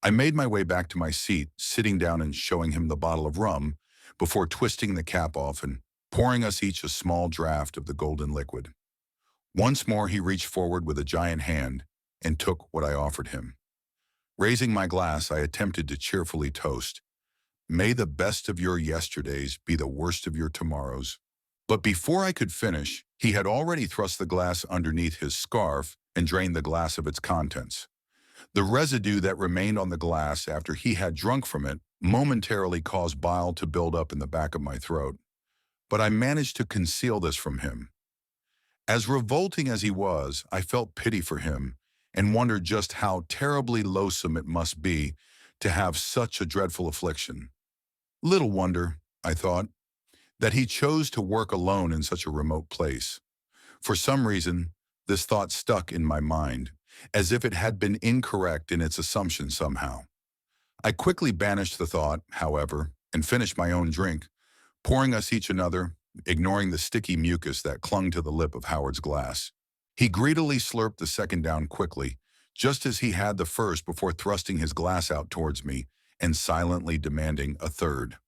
I made my way back to my seat, sitting down and showing him the bottle of rum before twisting the cap off and pouring us each a small draught of the golden liquid. Once more he reached forward with a giant hand and took what I offered him. Raising my glass, I attempted to cheerfully toast, "May the best of your yesterdays be the worst of your tomorrows." But before I could finish, he had already thrust the glass underneath his scarf and drained the glass of its contents. The residue that remained on the glass after he had drunk from it momentarily caused bile to build up in the back of my throat. But I managed to conceal this from him. As revolting as he was, I felt pity for him and wondered just how terribly loathsome it must be to have such a dreadful affliction. Little wonder, I thought, that he chose to work alone in such a remote place. For some reason, this thought stuck in my mind, as if it had been incorrect in its assumption somehow. I quickly banished the thought, however, and finished my own drink, pouring us each another, ignoring the sticky mucus that clung to the lip of Howard's glass. He greedily slurped the second down quickly, just as he had the first before thrusting his glass out towards me and silently demanding a third.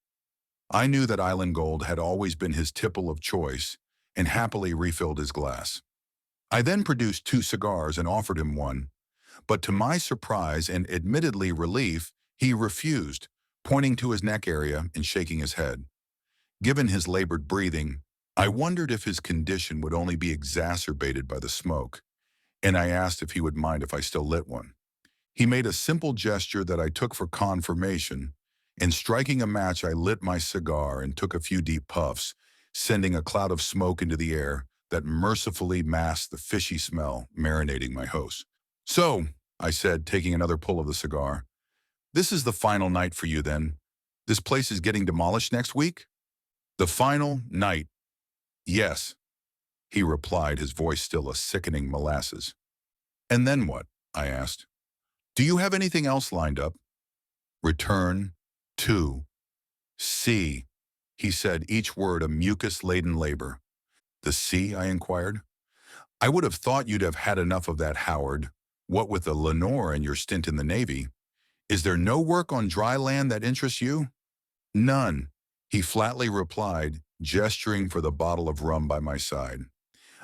I knew that Island Gold had always been his tipple of choice and happily refilled his glass. I then produced 2 cigars and offered him one, but to my surprise and admittedly relief, he refused, pointing to his neck area and shaking his head. Given his labored breathing, I wondered if his condition would only be exacerbated by the smoke, and I asked if he would mind if I still lit one. He made a simple gesture that I took for confirmation, and striking a match, I lit my cigar and took a few deep puffs, sending a cloud of smoke into the air that mercifully masked the fishy smell marinating my host. "So," I said, taking another pull of the cigar, "this is the final night for you then? This place is getting demolished next week?" "The final night. Yes," he replied, his voice still a sickening molasses. "And then what?" I asked. "Do you have anything else lined up?" "Return to sea," he said, each word a mucus-laden labor. "The sea?" I inquired. "I would have thought you'd have had enough of that, Howard. What with the Lenore and your stint in the Navy. Is there no work on dry land that interests you?" "None," he flatly replied, gesturing for the bottle of rum by my side.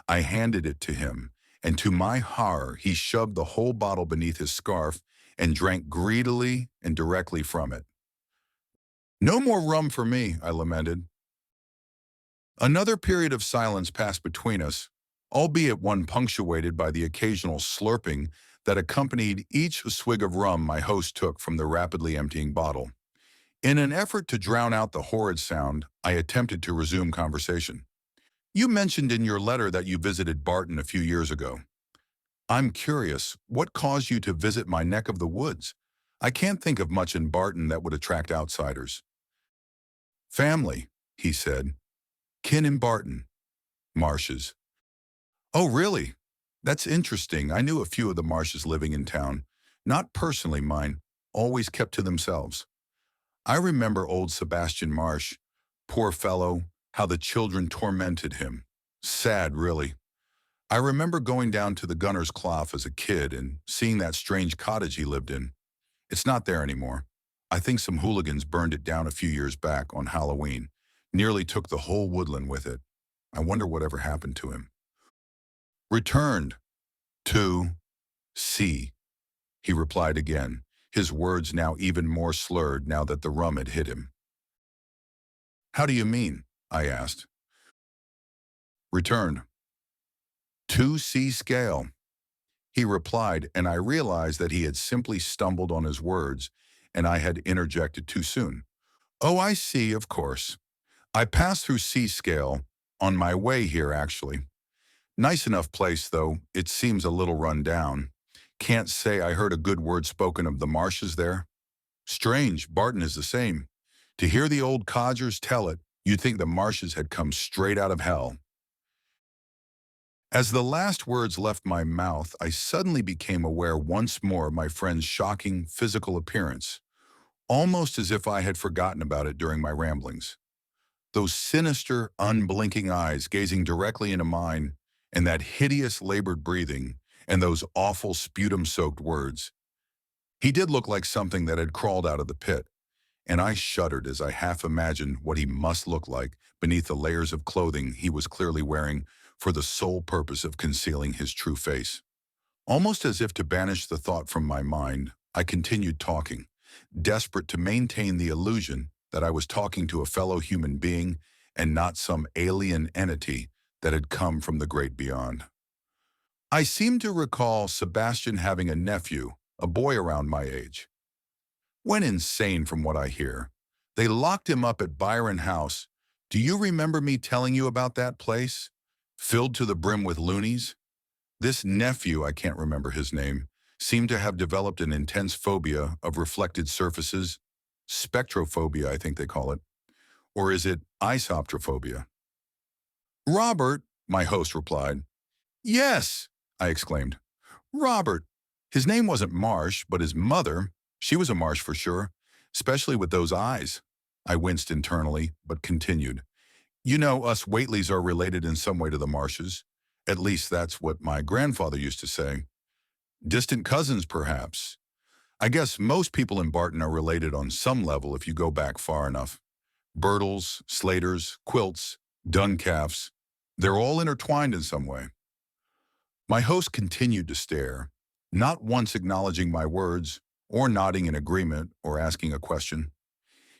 I handed it to him, and to my horror, he shoved the whole bottle beneath his scarf and drank greedily and directly from it. "No more rum for me," I lamented. Another period of silence passed between us, albeit one punctuated by the occasional slurping that accompanied each swig of rum my host took from the rapidly emptying bottle. In an effort to drown out the horrid sound, I attempted to resume conversation. "You mentioned in your letter that you visited Barton a few years ago. I'm curious, what caused you to visit my neck of the woods? I can't think of much in Barton that would attract outsiders." "Family," he said. "Kin in Barton. Marshes." "Oh, really? That's interesting. I knew a few of the Marshes living in town. Not personally mine, always kept to themselves. I remember old Sebastian Marsh. Poor fellow, how the children tormented him. Sad, really. I remember going down to the Gunner's Clough as a kid and seeing that strange cottage he lived in. It's not there anymore. I think some hooligans burned it down a few years back on Halloween. Nearly took the whole woodland with it. I wonder whatever happened to him." "Returned to sea," he replied again, his words now even more slurred now that the rum had hit him. "How do you mean?" I asked. "Returned to sea scale," he replied, and I realized that he had simply stumbled on his words and I had interjected too soon. "Oh, I see, of course. I passed through Seascale on my way here, actually. Nice enough place, though. It seems a little run down. Can't say I heard a good word spoken of the Marshes there. Strange, Barton is the same. To hear the old codgers tell it, you'd think the Marshes had come straight out of hell." As the last words left my mouth, I suddenly became aware once more of my friend's shocking physical appearance, almost as if I had forgotten about it during my ramblings. Those sinister, unblinking eyes gazing directly into mine, and that hideous labored breathing, and those awful sputum-soaked words. He did look like something that had crawled out of the pit, and I shuddered as I half imagined what he must look like beneath the layers of clothing he was clearly wearing for the sole purpose of concealing his true face. Almost as if to banish the thought from my mind, I continued talking, desperate to maintain the illusion that I was talking to a fellow human being and not some alien entity that had come from the great beyond. I seem to recall Sebastian having a nephew, a boy around my age. Went insane from what I hear. They locked him up at Byron House. Do you remember me telling you about that place? Filled to the brim with loonies? This nephew, I can't remember his name, seemed to have developed an intense phobia of reflected surfaces. Spectrophobia, I think they call it. Or is it isoptrophobia? "Robert," my host replied. "Yes," I exclaimed. "Robert. His name wasn't Marsh, but his mother, she was a Marsh for sure, especially with those eyes." I winced internally, but continued. "You know, us Whateleys are related in some way to the Marshes. At least that's what my grandfather used to say. Distant cousins, perhaps. I guess most people in Barton are related on some level if you go back far enough. Birtles, Slaters, Quilts, Duncalfs, they're all intertwined in some way." My host continued to stare, not once acknowledging my words, or nodding in agreement, or asking a question.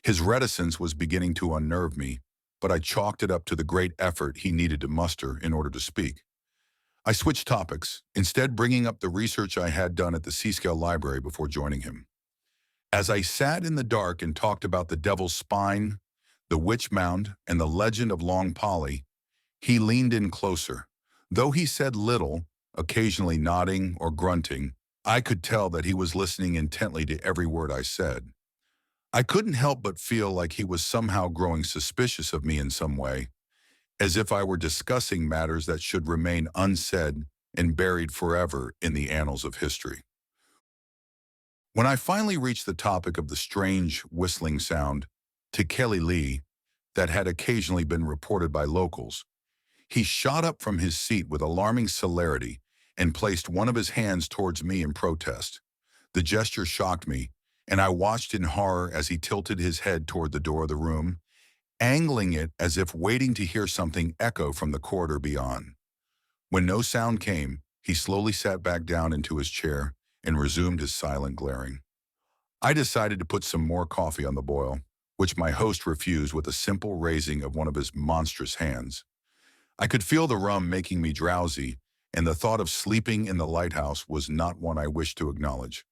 His reticence was beginning to unnerve me, but I chalked it up to the great effort he needed to muster in order to speak. I switched topics, instead bringing up the research I had done at the Seascale Library before joining him. As I sat in the dark and talked about the Devil's Spine, the Witch Mound, and the legend of Long Polly, he leaned in closer. Though he said little, occasionally nodding or grunting, I could tell that he was listening intently to every word I said. I couldn't help but feel like he was somehow growing suspicious of me in some way, as if I were discussing matters that should remain unsaid and buried forever in the annals of history. When I finally reached the topic of the strange whistling sound, to Kelly Lee, that had occasionally been reported by locals, he shot up from his seat with alarming celerity and placed one of his hands towards me in protest. The gesture shocked me, and I watched in horror as he tilted his head toward the door of the room, angling it as if waiting to hear something echo from the corridor beyond. When no sound came, he slowly sat back down into his chair and resumed his silent glaring. I decided to put some more coffee on the boil, which my host refused with a simple raising of one of his monstrous hands. I could feel the rum making me drowsy, and the thought of sleeping in the lighthouse was not one I wished to acknowledge.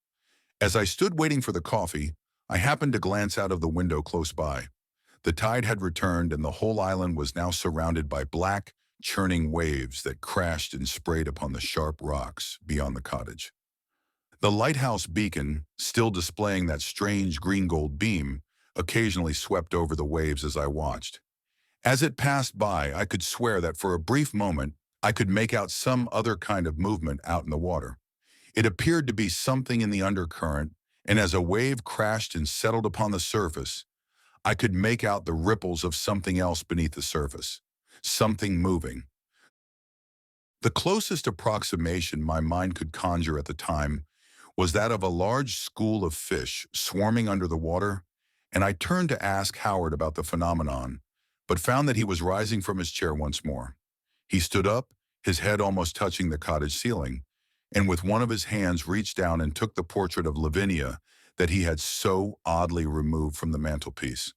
As I stood waiting for the coffee, I happened to glance out of the window close by. The tide had returned, and the whole island was now surrounded by black, churning waves that crashed and sprayed upon the sharp rocks beyond the cottage. The lighthouse beacon, still displaying that strange green-gold beam, occasionally swept over the waves as I watched. As it passed by, I could swear that for a brief moment, I could make out some other kind of movement out in the water. It appeared to be something in the undercurrent, and as a wave crashed and settled upon the surface, I could make out the ripples of something else beneath the surface, something moving. The closest approximation my mind could conjure at the time was that of a large school of fish swarming under the water, and I turned to ask Howard about the phenomenon, but found that he was rising from his chair once more. He stood up, his head almost touching the cottage ceiling, and with one of his hands reached down and took the portrait of Lavinia that he had so oddly removed from the mantelpiece.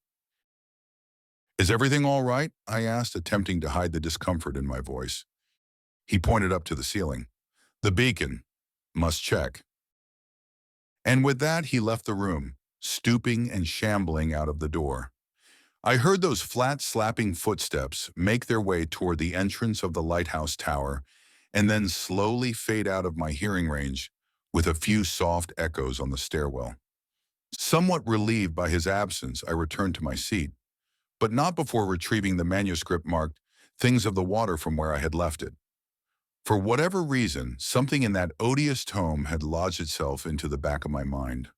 "Is everything all right?" I asked, attempting to hide the discomfort in my voice. He pointed up to the ceiling. "The beacon. Must check." And with that, he left the room, stooping and shambling out of the door. I heard those flat, slapping footsteps make their way toward the entrance of the lighthouse tower and then slowly fade out of my hearing range with a few soft echoes on the stairwell. Somewhat relieved by his absence, I returned to my seat, but not before retrieving the manuscript marked "Things of the Water" from where I had left it. For whatever reason, something in that odious tome had lodged itself into the back of my mind.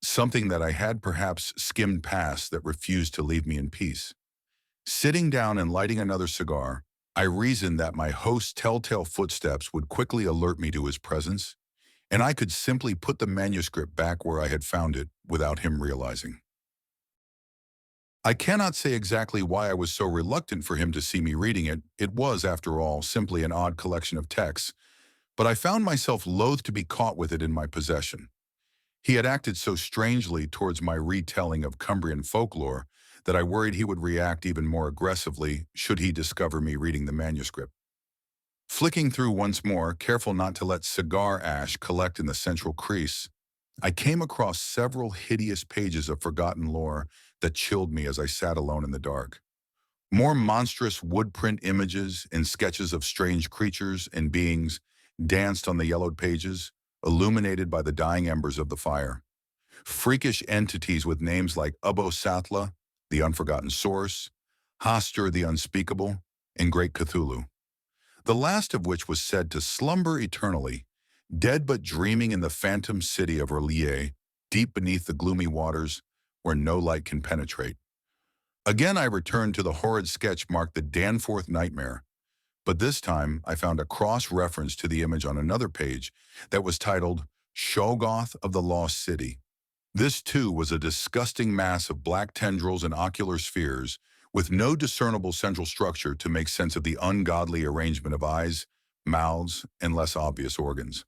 Something that I had perhaps skimmed past that refused to leave me in peace. Sitting down and lighting another cigar, I reasoned that my host's telltale footsteps would quickly alert me to his presence, and I could simply put the manuscript back where I had found it without him realizing. I cannot say exactly why I was so reluctant for him to see me reading it. It was, after all, simply an odd collection of texts, but I found myself loath to be caught with it in my possession. He had acted so strangely towards my retelling of Cumbrian folklore that I worried he would react even more aggressively should he discover me reading the manuscript. Flicking through once more, careful not to let cigar ash collect in the central crease, I came across several hideous pages of forgotten lore that chilled me as I sat alone in the dark. More monstrous woodprint images and sketches of strange creatures and beings danced on the yellowed pages, illuminated by the dying embers of the fire. Freakish entities with names like Ubo-Sathla, the Unforgotten Source, Hastur the Unspeakable, and Great Cthulhu. The last of which was said to slumber eternally, dead but dreaming in the phantom city of Orlier, deep beneath the gloomy waters where no light can penetrate. Again I returned to the horrid sketch marked the Danforth Nightmare, but this time I found a cross-reference to the image on another page that was titled Shoggoth of the Lost City. This too was a disgusting mass of black tendrils and ocular spheres with no discernible central structure to make sense of the ungodly arrangement of eyes, mouths, and less obvious organs.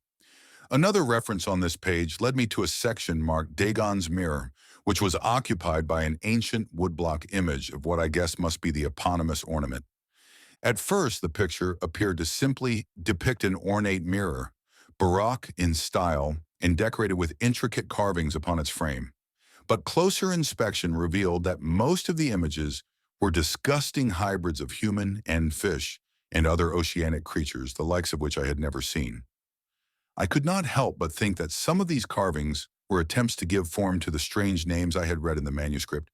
Another reference on this page led me to a section marked Dagon's Mirror, which was occupied by an ancient woodblock image of what I guess must be the eponymous ornament. At first, the picture appeared to simply depict an ornate mirror, Baroque in style and decorated with intricate carvings upon its frame. But closer inspection revealed that most of the images were disgusting hybrids of human and fish and other oceanic creatures, the likes of which I had never seen. I could not help but think that some of these carvings were attempts to give form to the strange names I had read in the manuscript,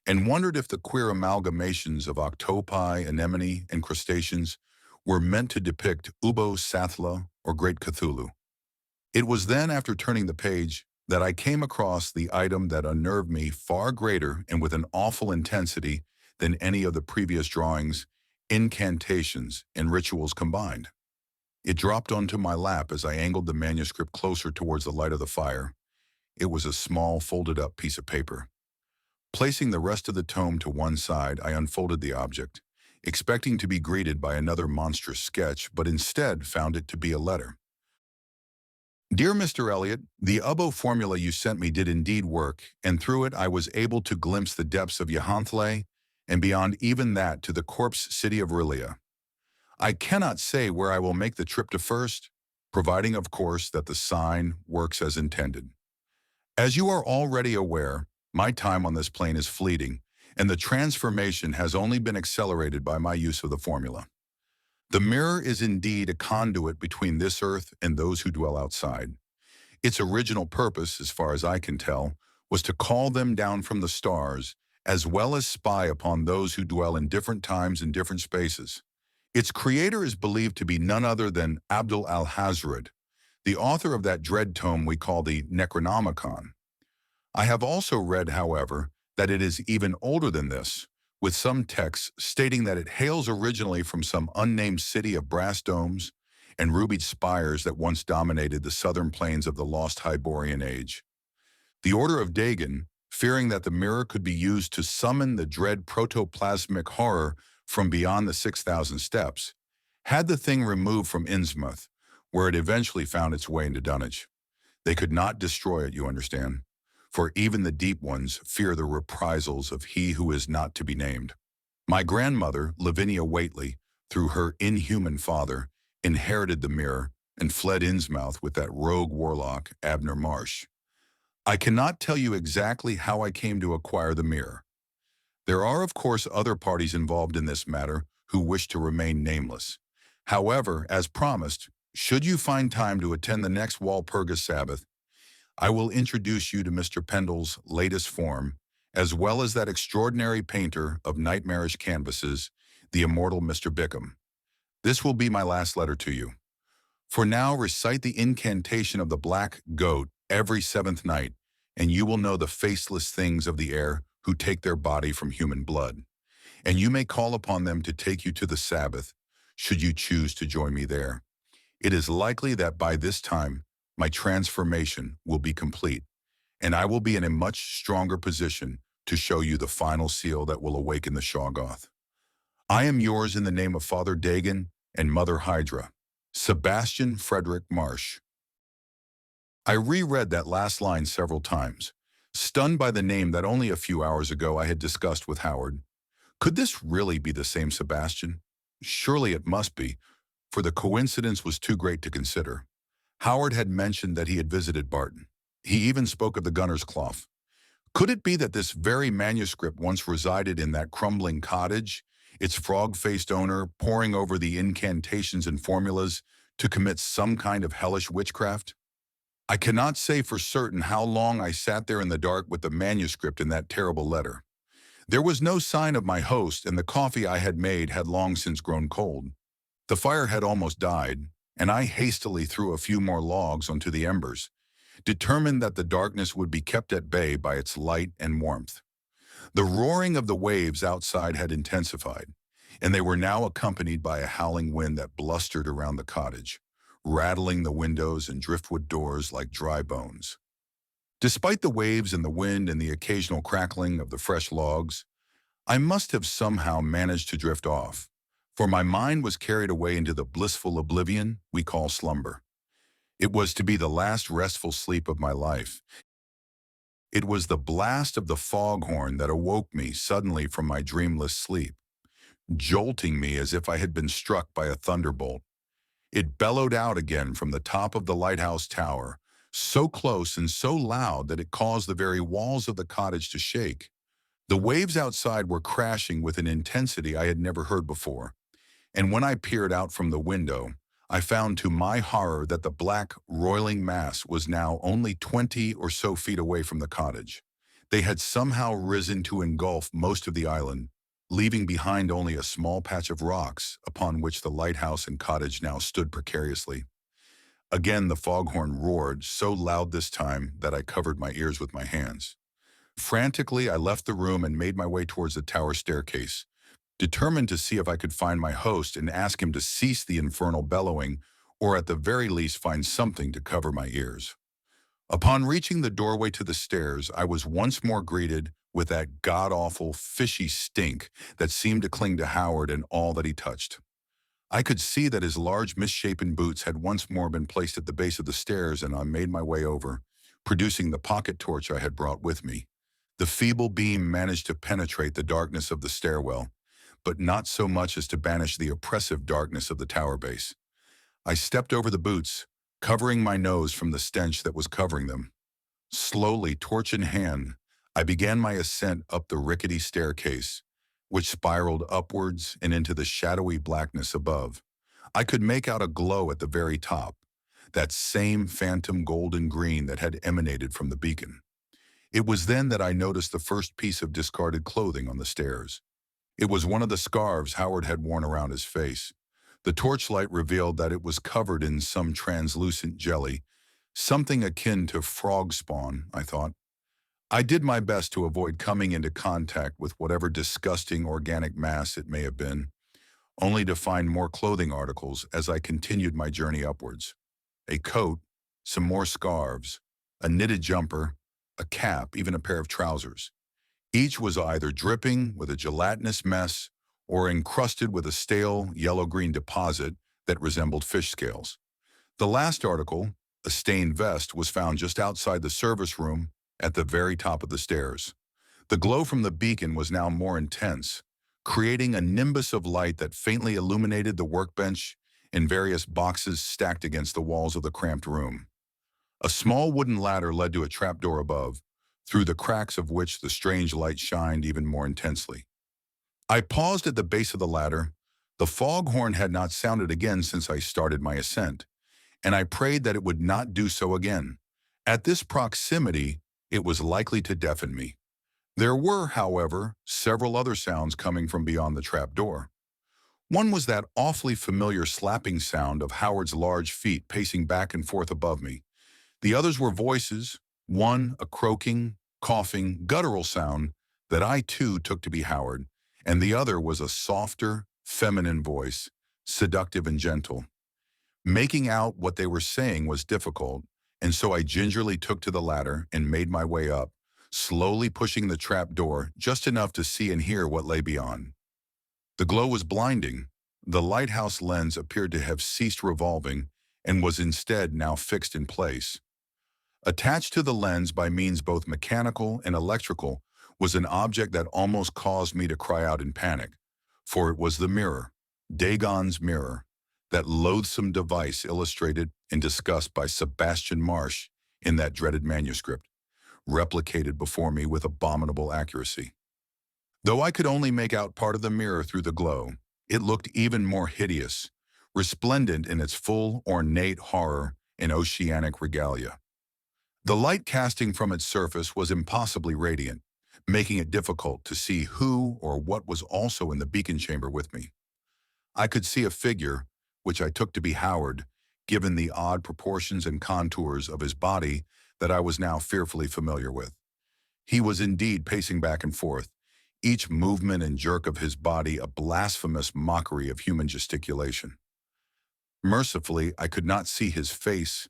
and wondered if the queer amalgamations of octopi, anemone, and crustaceans were meant to depict Ubo-Sathla or Great Cthulhu. It was then, after turning the page, that I came across the item that unnerved me far greater and with an awful intensity than any of the previous drawings, incantations, and rituals combined. It dropped onto my lap as I angled the manuscript closer towards the light of the fire. It was a small, folded-up piece of paper. Placing the rest of the tome to one side, I unfolded the object, expecting to be greeted by another monstrous sketch, but instead found it to be a letter. Dear Mr. Elliot, the UBO formula you sent me did indeed work, and through it I was able to glimpse the depths of Yahanthle, and beyond even that to the corpse city of Rilia. I cannot say where I will make the trip to first, providing of course that the sign works as intended. As you are already aware, my time on this plane is fleeting, and the transformation has only been accelerated by my use of the formula. The mirror is indeed a conduit between this earth and those who dwell outside. Its original purpose, as far as I can tell, was to call them down from the stars, as well as spy upon those who dwell in different times and different spaces. Its creator is believed to be none other than Abdul al-Hazred, the author of that dread tome we call the Necronomicon. I have also read, however, that it is even older than this, with some texts stating that it hails originally from some unnamed city of brass domes and rubied spires that once dominated the southern plains of the lost Hyborian age. The Order of Dagon, fearing that the mirror could be used to summon the dread protoplasmic horror from beyond the 6,000 steps, had the thing removed from Innsmouth, where it eventually found its way into Dunwich. They could not destroy it, you understand, for even the deep ones fear the reprisals of he who is not to be named. My grandmother, Lavinia Whateley, through her inhuman father, inherited the mirror and fled Innsmouth with that rogue warlock, Abner Marsh. I cannot tell you exactly how I came to acquire the mirror. There are, of course, other parties involved in this matter who wish to remain nameless. However, as promised, should you find time to attend the next Walpurga Sabbath, I will introduce you to Mr. Pendle's latest form, as well as that extraordinary painter of nightmarish canvases, the immortal Mr. Bickham. This will be my last letter to you. For now, recite the incantation of the black goat every seventh night, and you will know the faceless things of the air who take their body from human blood. And you may call upon them to take you to the Sabbath, should you choose to join me there. It is likely that by this time, my transformation will be complete, and I will be in a much stronger position to show you the final seal that will awaken the Shoggoth. I am yours in the name of Father Dagon and Mother Hydra, Sebastian Frederick Marsh. I reread that last line several times, stunned by the name that only a few hours ago I had discussed with Howard. Could this really be the same Sebastian? Surely it must be, for the coincidence was too great to consider. Howard had mentioned that he had visited Barton. He even spoke of the gunner's cloth. Could it be that this very manuscript once resided in that crumbling cottage, its frog-faced owner poring over the incantations and formulas to commit some kind of hellish witchcraft? I cannot say for certain how long I sat there in the dark with the manuscript in that terrible letter. There was no sign of my host, and the coffee I had made had long since grown cold. The fire had almost died, and I hastily threw a few more logs onto the embers, determined that the darkness would be kept at bay by its light and warmth. The roaring of the waves outside had intensified, and they were now accompanied by a howling wind that blustered around the cottage, rattling the windows and driftwood doors like dry bones. Despite the waves and the wind and the occasional crackling of the fresh logs, I must have somehow managed to drift off, for my mind was carried away into the blissful oblivion we call slumber. It was to be the last restful sleep of my life. It was the blast of the foghorn that awoke me suddenly from my dreamless sleep, jolting me as if I had been struck by a thunderbolt. It bellowed out again from the top of the lighthouse tower, so close and so loud that it caused the very walls of the cottage to shake. The waves outside were crashing with an intensity I had never heard before, and when I peered out from the window, I found to my horror that the black, roiling mass was now only 20 or so feet away from the cottage. They had somehow risen to engulf most of the island, leaving behind only a small patch of rocks upon which the lighthouse and cottage now stood precariously. Again the foghorn roared, so loud this time that I covered my ears with my hands. Frantically, I left the room and made my way towards the tower staircase, determined to see if I could find my host and ask him to cease the infernal bellowing, or at the very least find something to cover my ears. Upon reaching the doorway to the stairs, I was once more greeted with that god-awful, fishy stink that seemed to cling to Howard and all that he touched. I could see that his large, misshapen boots had once more been placed at the base of the stairs, and I made my way over, producing the pocket torch I had brought with me. The feeble beam managed to penetrate the darkness of the stairwell, but not so much as to banish the oppressive darkness of the tower base. I stepped over the boots, covering my nose from the stench that was covering them. Slowly, torch in hand, I began my ascent up the rickety staircase, which spiraled upwards and into the shadowy blackness above. I could make out a glow at the very top, that same phantom golden green that had emanated from the beacon. It was then that I noticed the first piece of discarded clothing on the stairs. It was one of the scarves Howard had worn around his face. The torchlight revealed that it was covered in some translucent jelly, something akin to frog spawn, I thought. I did my best to avoid coming into contact with whatever disgusting organic mass it may have been, only to find more clothing articles as I continued my journey upwards. A coat, some more scarves, a knitted jumper, a cap, even a pair of trousers. Each was either dripping with a gelatinous mess or encrusted with a stale yellow-green deposit that resembled fish scales. The last article, a stained vest, was found just outside the service room at the very top of the stairs. The glow from the beacon was now more intense, creating a nimbus of light that faintly illuminated the workbench and various boxes stacked against the walls of the cramped room. A small wooden ladder led to a trapdoor above, through the cracks of which the strange light shined even more intensely. I paused at the base of the ladder. The foghorn had not sounded again since I started my ascent, and I prayed that it would not do so again. At this proximity, it was likely to deafen me. There were, however, several other sounds coming from beyond the trapdoor. One was that awfully familiar slapping sound of Howard's large feet pacing back and forth above me. The others were voices, one a croaking, coughing, guttural sound that I too took to be Howard, and the other was a softer, feminine voice, seductive and gentle. Making out what they were saying was difficult, and so I gingerly took to the ladder and made my way up, slowly pushing the trap door just enough to see and hear what lay beyond. The glow was blinding. The lighthouse lens appeared to have ceased revolving and was instead now fixed in place. Attached to the lens by means both mechanical and electrical was an object that almost caused me to cry out in panic, for it was the mirror, Dagon's mirror, that loathsome device illustrated and discussed by Sebastian Marsh in that dreaded manuscript, replicated before me with abominable accuracy. Though I could only make out part of the mirror through the glow, it looked even more hideous, resplendent in its full, ornate horror and oceanic regalia. The light casting from its surface was impossibly radiant, making it difficult to see who or what was also in the beacon chamber with me. I could see a figure, which I took to be Howard, given the odd proportions and contours of his body that I was now fearfully familiar with. He was indeed pacing back and forth, each movement and jerk of his body a blasphemous mockery of human gesticulation. Mercifully, I could not see his face,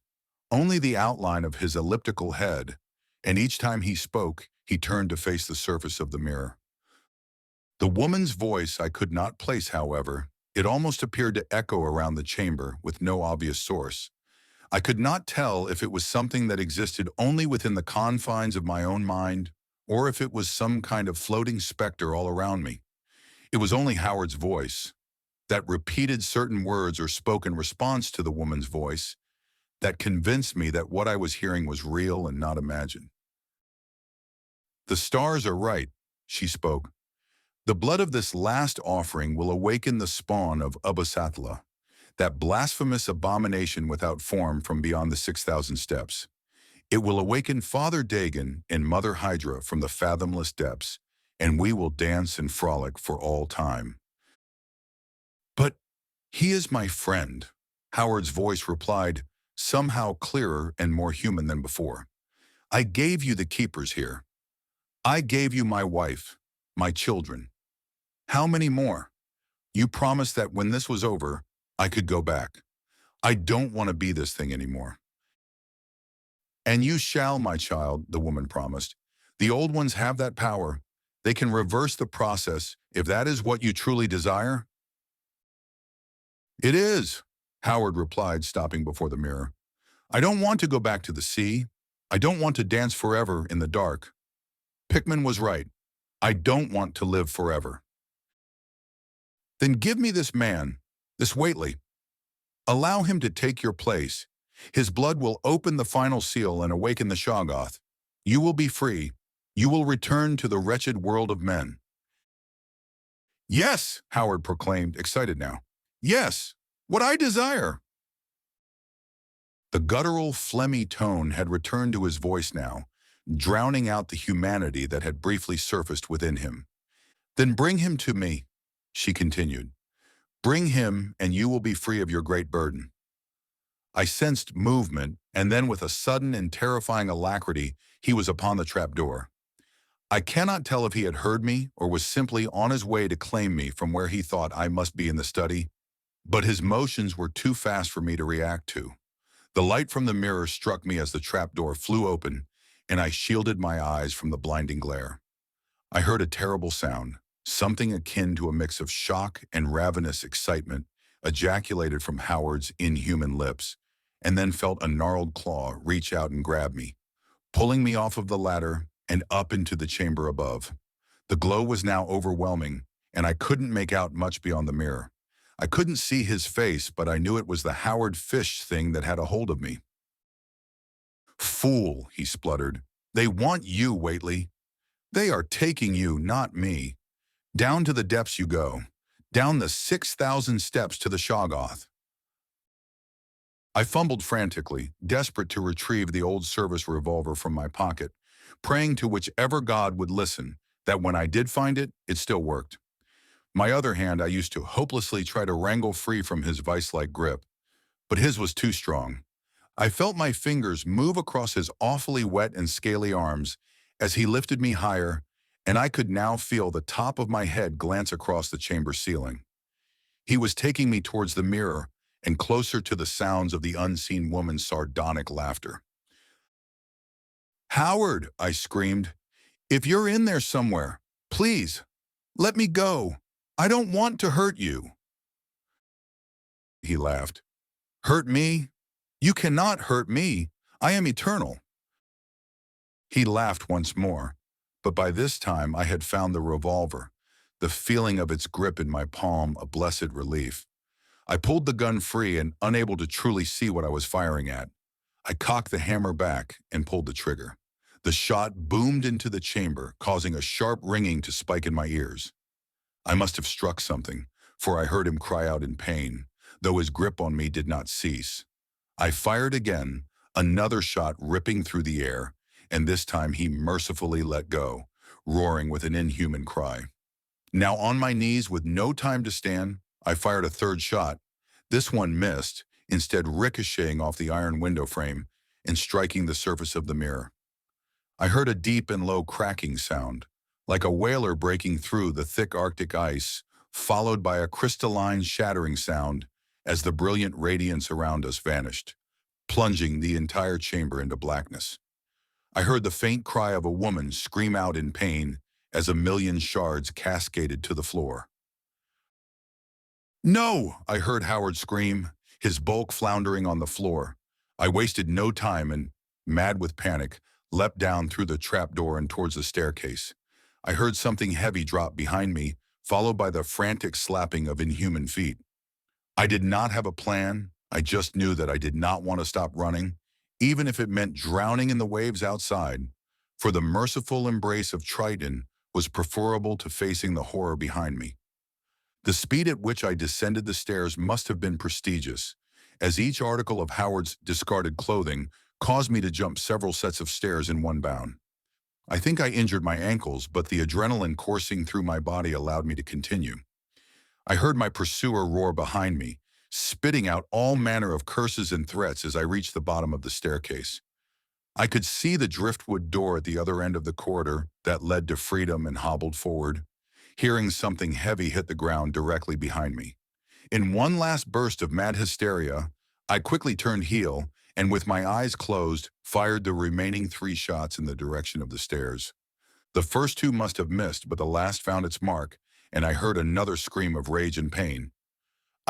only the outline of his elliptical head, and each time he spoke, he turned to face the surface of the mirror. The woman's voice I could not place, however. It almost appeared to echo around the chamber with no obvious source. I could not tell if it was something that existed only within the confines of my own mind, or if it was some kind of floating specter all around me. It was only Howard's voice, that repeated certain words or spoke in response to the woman's voice, that convinced me that what I was hearing was real and not imagined. "The stars are right," she spoke. "The blood of this last offering will awaken the spawn of Ubasathla, that blasphemous abomination without form from beyond the 6,000 steps. It will awaken Father Dagon and Mother Hydra from the fathomless depths, and we will dance and frolic for all time." "But he is my friend," Howard's voice replied, somehow clearer and more human than before. "I gave you the keepers here. I gave you my wife, my children. How many more? You promised that when this was over, I could go back. I don't want to be this thing anymore." "And you shall, my child," the woman promised. "The old ones have that power. They can reverse the process if that is what you truly desire." "It is," Howard replied, stopping before the mirror. "I don't want to go back to the sea. I don't want to dance forever in the dark." Pickman was right. I don't want to live forever. "Then give me this man, this Whateley. Allow him to take your place. His blood will open the final seal and awaken the Shoggoth. You will be free. You will return to the wretched world of men." "Yes," Howard proclaimed, excited now. "Yes, what I desire." The guttural, phlegmy tone had returned to his voice now, drowning out the humanity that had briefly surfaced within him. "Then bring him to me," she continued. "Bring him, and you will be free of your great burden." I sensed movement, and then with a sudden and terrifying alacrity, he was upon the trapdoor. I cannot tell if he had heard me or was simply on his way to claim me from where he thought I must be in the study, but his motions were too fast for me to react to. The light from the mirror struck me as the trapdoor flew open, and I shielded my eyes from the blinding glare. I heard a terrible sound, something akin to a mix of shock and ravenous excitement, ejaculated from Howard's inhuman lips, and then felt a gnarled claw reach out and grab me, pulling me off of the ladder and up into the chamber above. The glow was now overwhelming, and I couldn't make out much beyond the mirror. I couldn't see his face, but I knew it was the Howard Fish thing that had a hold of me. "Fool," he spluttered. "They want you, Whateley. They are taking you, not me. Down to the depths you go. Down the 6,000 steps to the Shoggoth." I fumbled frantically, desperate to retrieve the old service revolver from my pocket, praying to whichever god would listen, that when I did find it, it still worked. My other hand I used to hopelessly try to wrangle free from his vice-like grip, but his was too strong. I felt my fingers move across his awfully wet and scaly arms as he lifted me higher, and I could now feel the top of my head glance across the chamber ceiling. He was taking me towards the mirror and closer to the sounds of the unseen woman's sardonic laughter. "Howard," I screamed, "if you're in there somewhere, please, let me go. I don't want to hurt you." He laughed. "Hurt me? You cannot hurt me. I am eternal." He laughed once more, but by this time I had found the revolver, the feeling of its grip in my palm a blessed relief. I pulled the gun free and, unable to truly see what I was firing at, I cocked the hammer back and pulled the trigger. The shot boomed into the chamber, causing a sharp ringing to spike in my ears. I must have struck something, for I heard him cry out in pain, though his grip on me did not cease. I fired again, another shot ripping through the air, and this time he mercifully let go, roaring with an inhuman cry. Now on my knees with no time to stand, I fired a third shot. This one missed, instead ricocheting off the iron window frame and striking the surface of the mirror. I heard a deep and low cracking sound, like a whaler breaking through the thick Arctic ice, followed by a crystalline shattering sound as the brilliant radiance around us vanished, plunging the entire chamber into blackness. I heard the faint cry of a woman scream out in pain as a million shards cascaded to the floor. "No!" I heard Howard scream, his bulk floundering on the floor. I wasted no time and, mad with panic, leapt down through the trapdoor and towards the staircase. I heard something heavy drop behind me, followed by the frantic slapping of inhuman feet. I did not have a plan. I just knew that I did not want to stop running, even if it meant drowning in the waves outside, for the merciful embrace of Triton was preferable to facing the horror behind me. The speed at which I descended the stairs must have been prestigious, as each article of Howard's discarded clothing caused me to jump several sets of stairs in one bound. I think I injured my ankles, but the adrenaline coursing through my body allowed me to continue. I heard my pursuer roar behind me, spitting out all manner of curses and threats as I reached the bottom of the staircase. I could see the driftwood door at the other end of the corridor that led to freedom and hobbled forward, hearing something heavy hit the ground directly behind me. In one last burst of mad hysteria, I quickly turned heel and, with my eyes closed, fired the remaining 3 shots in the direction of the stairs. The first 2 must have missed, but the last found its mark, and I heard another scream of rage and pain.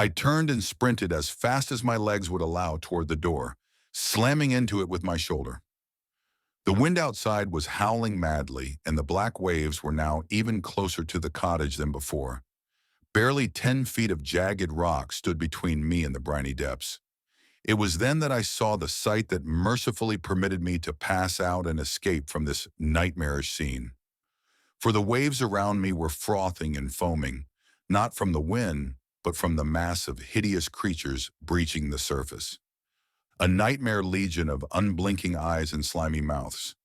I turned and sprinted as fast as my legs would allow toward the door, slamming into it with my shoulder. The wind outside was howling madly, and the black waves were now even closer to the cottage than before. Barely 10 feet of jagged rock stood between me and the briny depths. It was then that I saw the sight that mercifully permitted me to pass out and escape from this nightmarish scene. For the waves around me were frothing and foaming, not from the wind, but from the mass of hideous creatures breaching the surface. A nightmare legion of unblinking eyes and slimy mouths.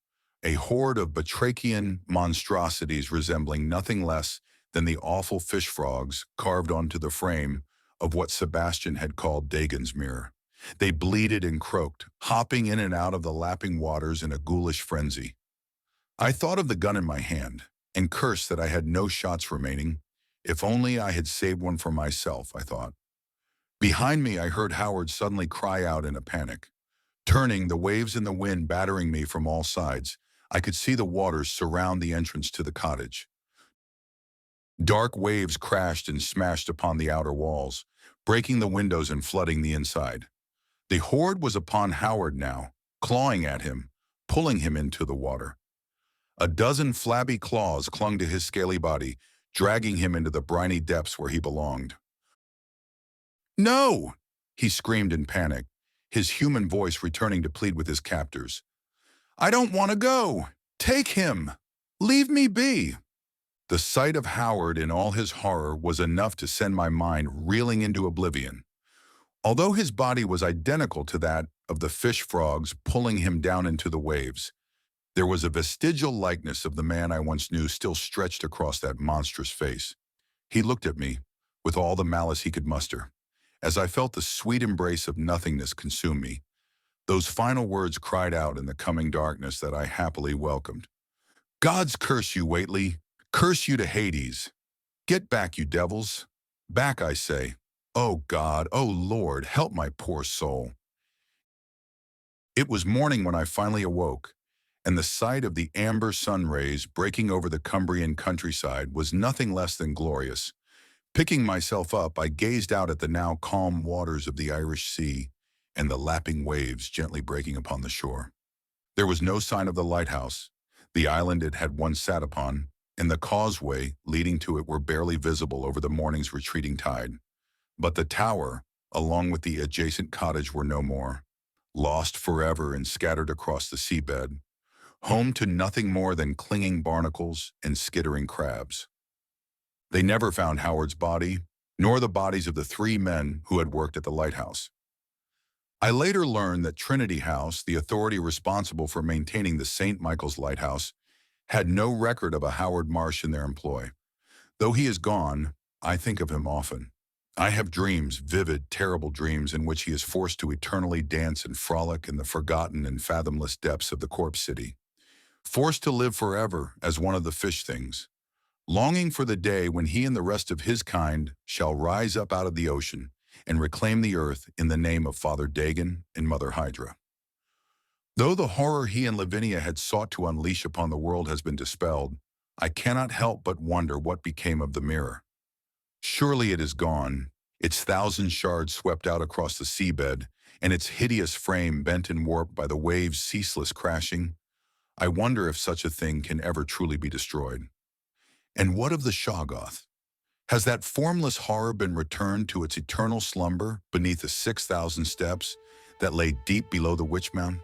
A horde of batrachian monstrosities resembling nothing less than the awful fish frogs carved onto the frame of what Sebastian had called Dagon's mirror. They bleated and croaked, hopping in and out of the lapping waters in a ghoulish frenzy. I thought of the gun in my hand, and cursed that I had no shots remaining. If only I had saved one for myself, I thought. Behind me, I heard Howard suddenly cry out in a panic. Turning, the waves and the wind battering me from all sides, I could see the waters surround the entrance to the cottage. Dark waves crashed and smashed upon the outer walls, breaking the windows and flooding the inside. The horde was upon Howard now, clawing at him, pulling him into the water. A dozen flabby claws clung to his scaly body, dragging him into the briny depths where he belonged. "No!" he screamed in panic, his human voice returning to plead with his captors. "I don't want to go! Take him! Leave me be!" The sight of Howard in all his horror was enough to send my mind reeling into oblivion. Although his body was identical to that of the fish frogs pulling him down into the waves, there was a vestigial likeness of the man I once knew still stretched across that monstrous face. He looked at me, with all the malice he could muster. As I felt the sweet embrace of nothingness consume me, those final words cried out in the coming darkness that I happily welcomed. "Gods curse you, Whateley! Curse you to Hades! Get back, you devils! Back, I say! Oh God, oh Lord, help my poor soul!" It was morning when I finally awoke, and the sight of the amber sun rays breaking over the Cumbrian countryside was nothing less than glorious. Picking myself up, I gazed out at the now calm waters of the Irish Sea and the lapping waves gently breaking upon the shore. There was no sign of the lighthouse, the island it had once sat upon, and the causeway leading to it were barely visible over the morning's retreating tide. But the tower, along with the adjacent cottage, were no more, lost forever and scattered across the seabed, home to nothing more than clinging barnacles and skittering crabs. They never found Howard's body, nor the bodies of the 3 men who had worked at the lighthouse. I later learned that Trinity House, the authority responsible for maintaining the St. Michael's Lighthouse, had no record of a Howard Marsh in their employ. Though he is gone, I think of him often. I have dreams, vivid, terrible dreams, in which he is forced to eternally dance and frolic in the forgotten and fathomless depths of the corpse city, forced to live forever as one of the fish things, longing for the day when he and the rest of his kind shall rise up out of the ocean and reclaim the earth in the name of Father Dagon and Mother Hydra. Though the horror he and Lavinia had sought to unleash upon the world has been dispelled, I cannot help but wonder what became of the mirror. Surely it is gone, its 1,000 shards swept out across the seabed, and its hideous frame bent and warped by the waves' ceaseless crashing. I wonder if such a thing can ever truly be destroyed. And what of the Shoggoth? Has that formless horror been returned to its eternal slumber beneath the 6,000 steps that lay deep below the Witch Mound?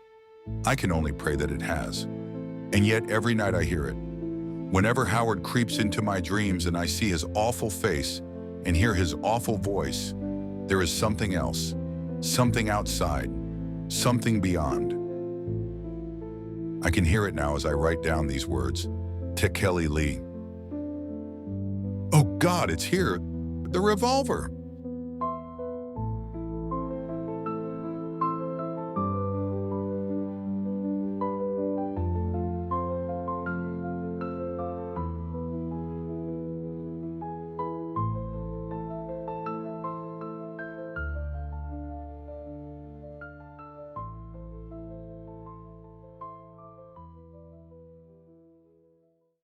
I can only pray that it has. And yet every night I hear it. Whenever Howard creeps into my dreams and I see his awful face and hear his awful voice, there is something else, something outside, something beyond. I can hear it now as I write down these words. Tekeli Lee. Oh God, it's here, the revolver.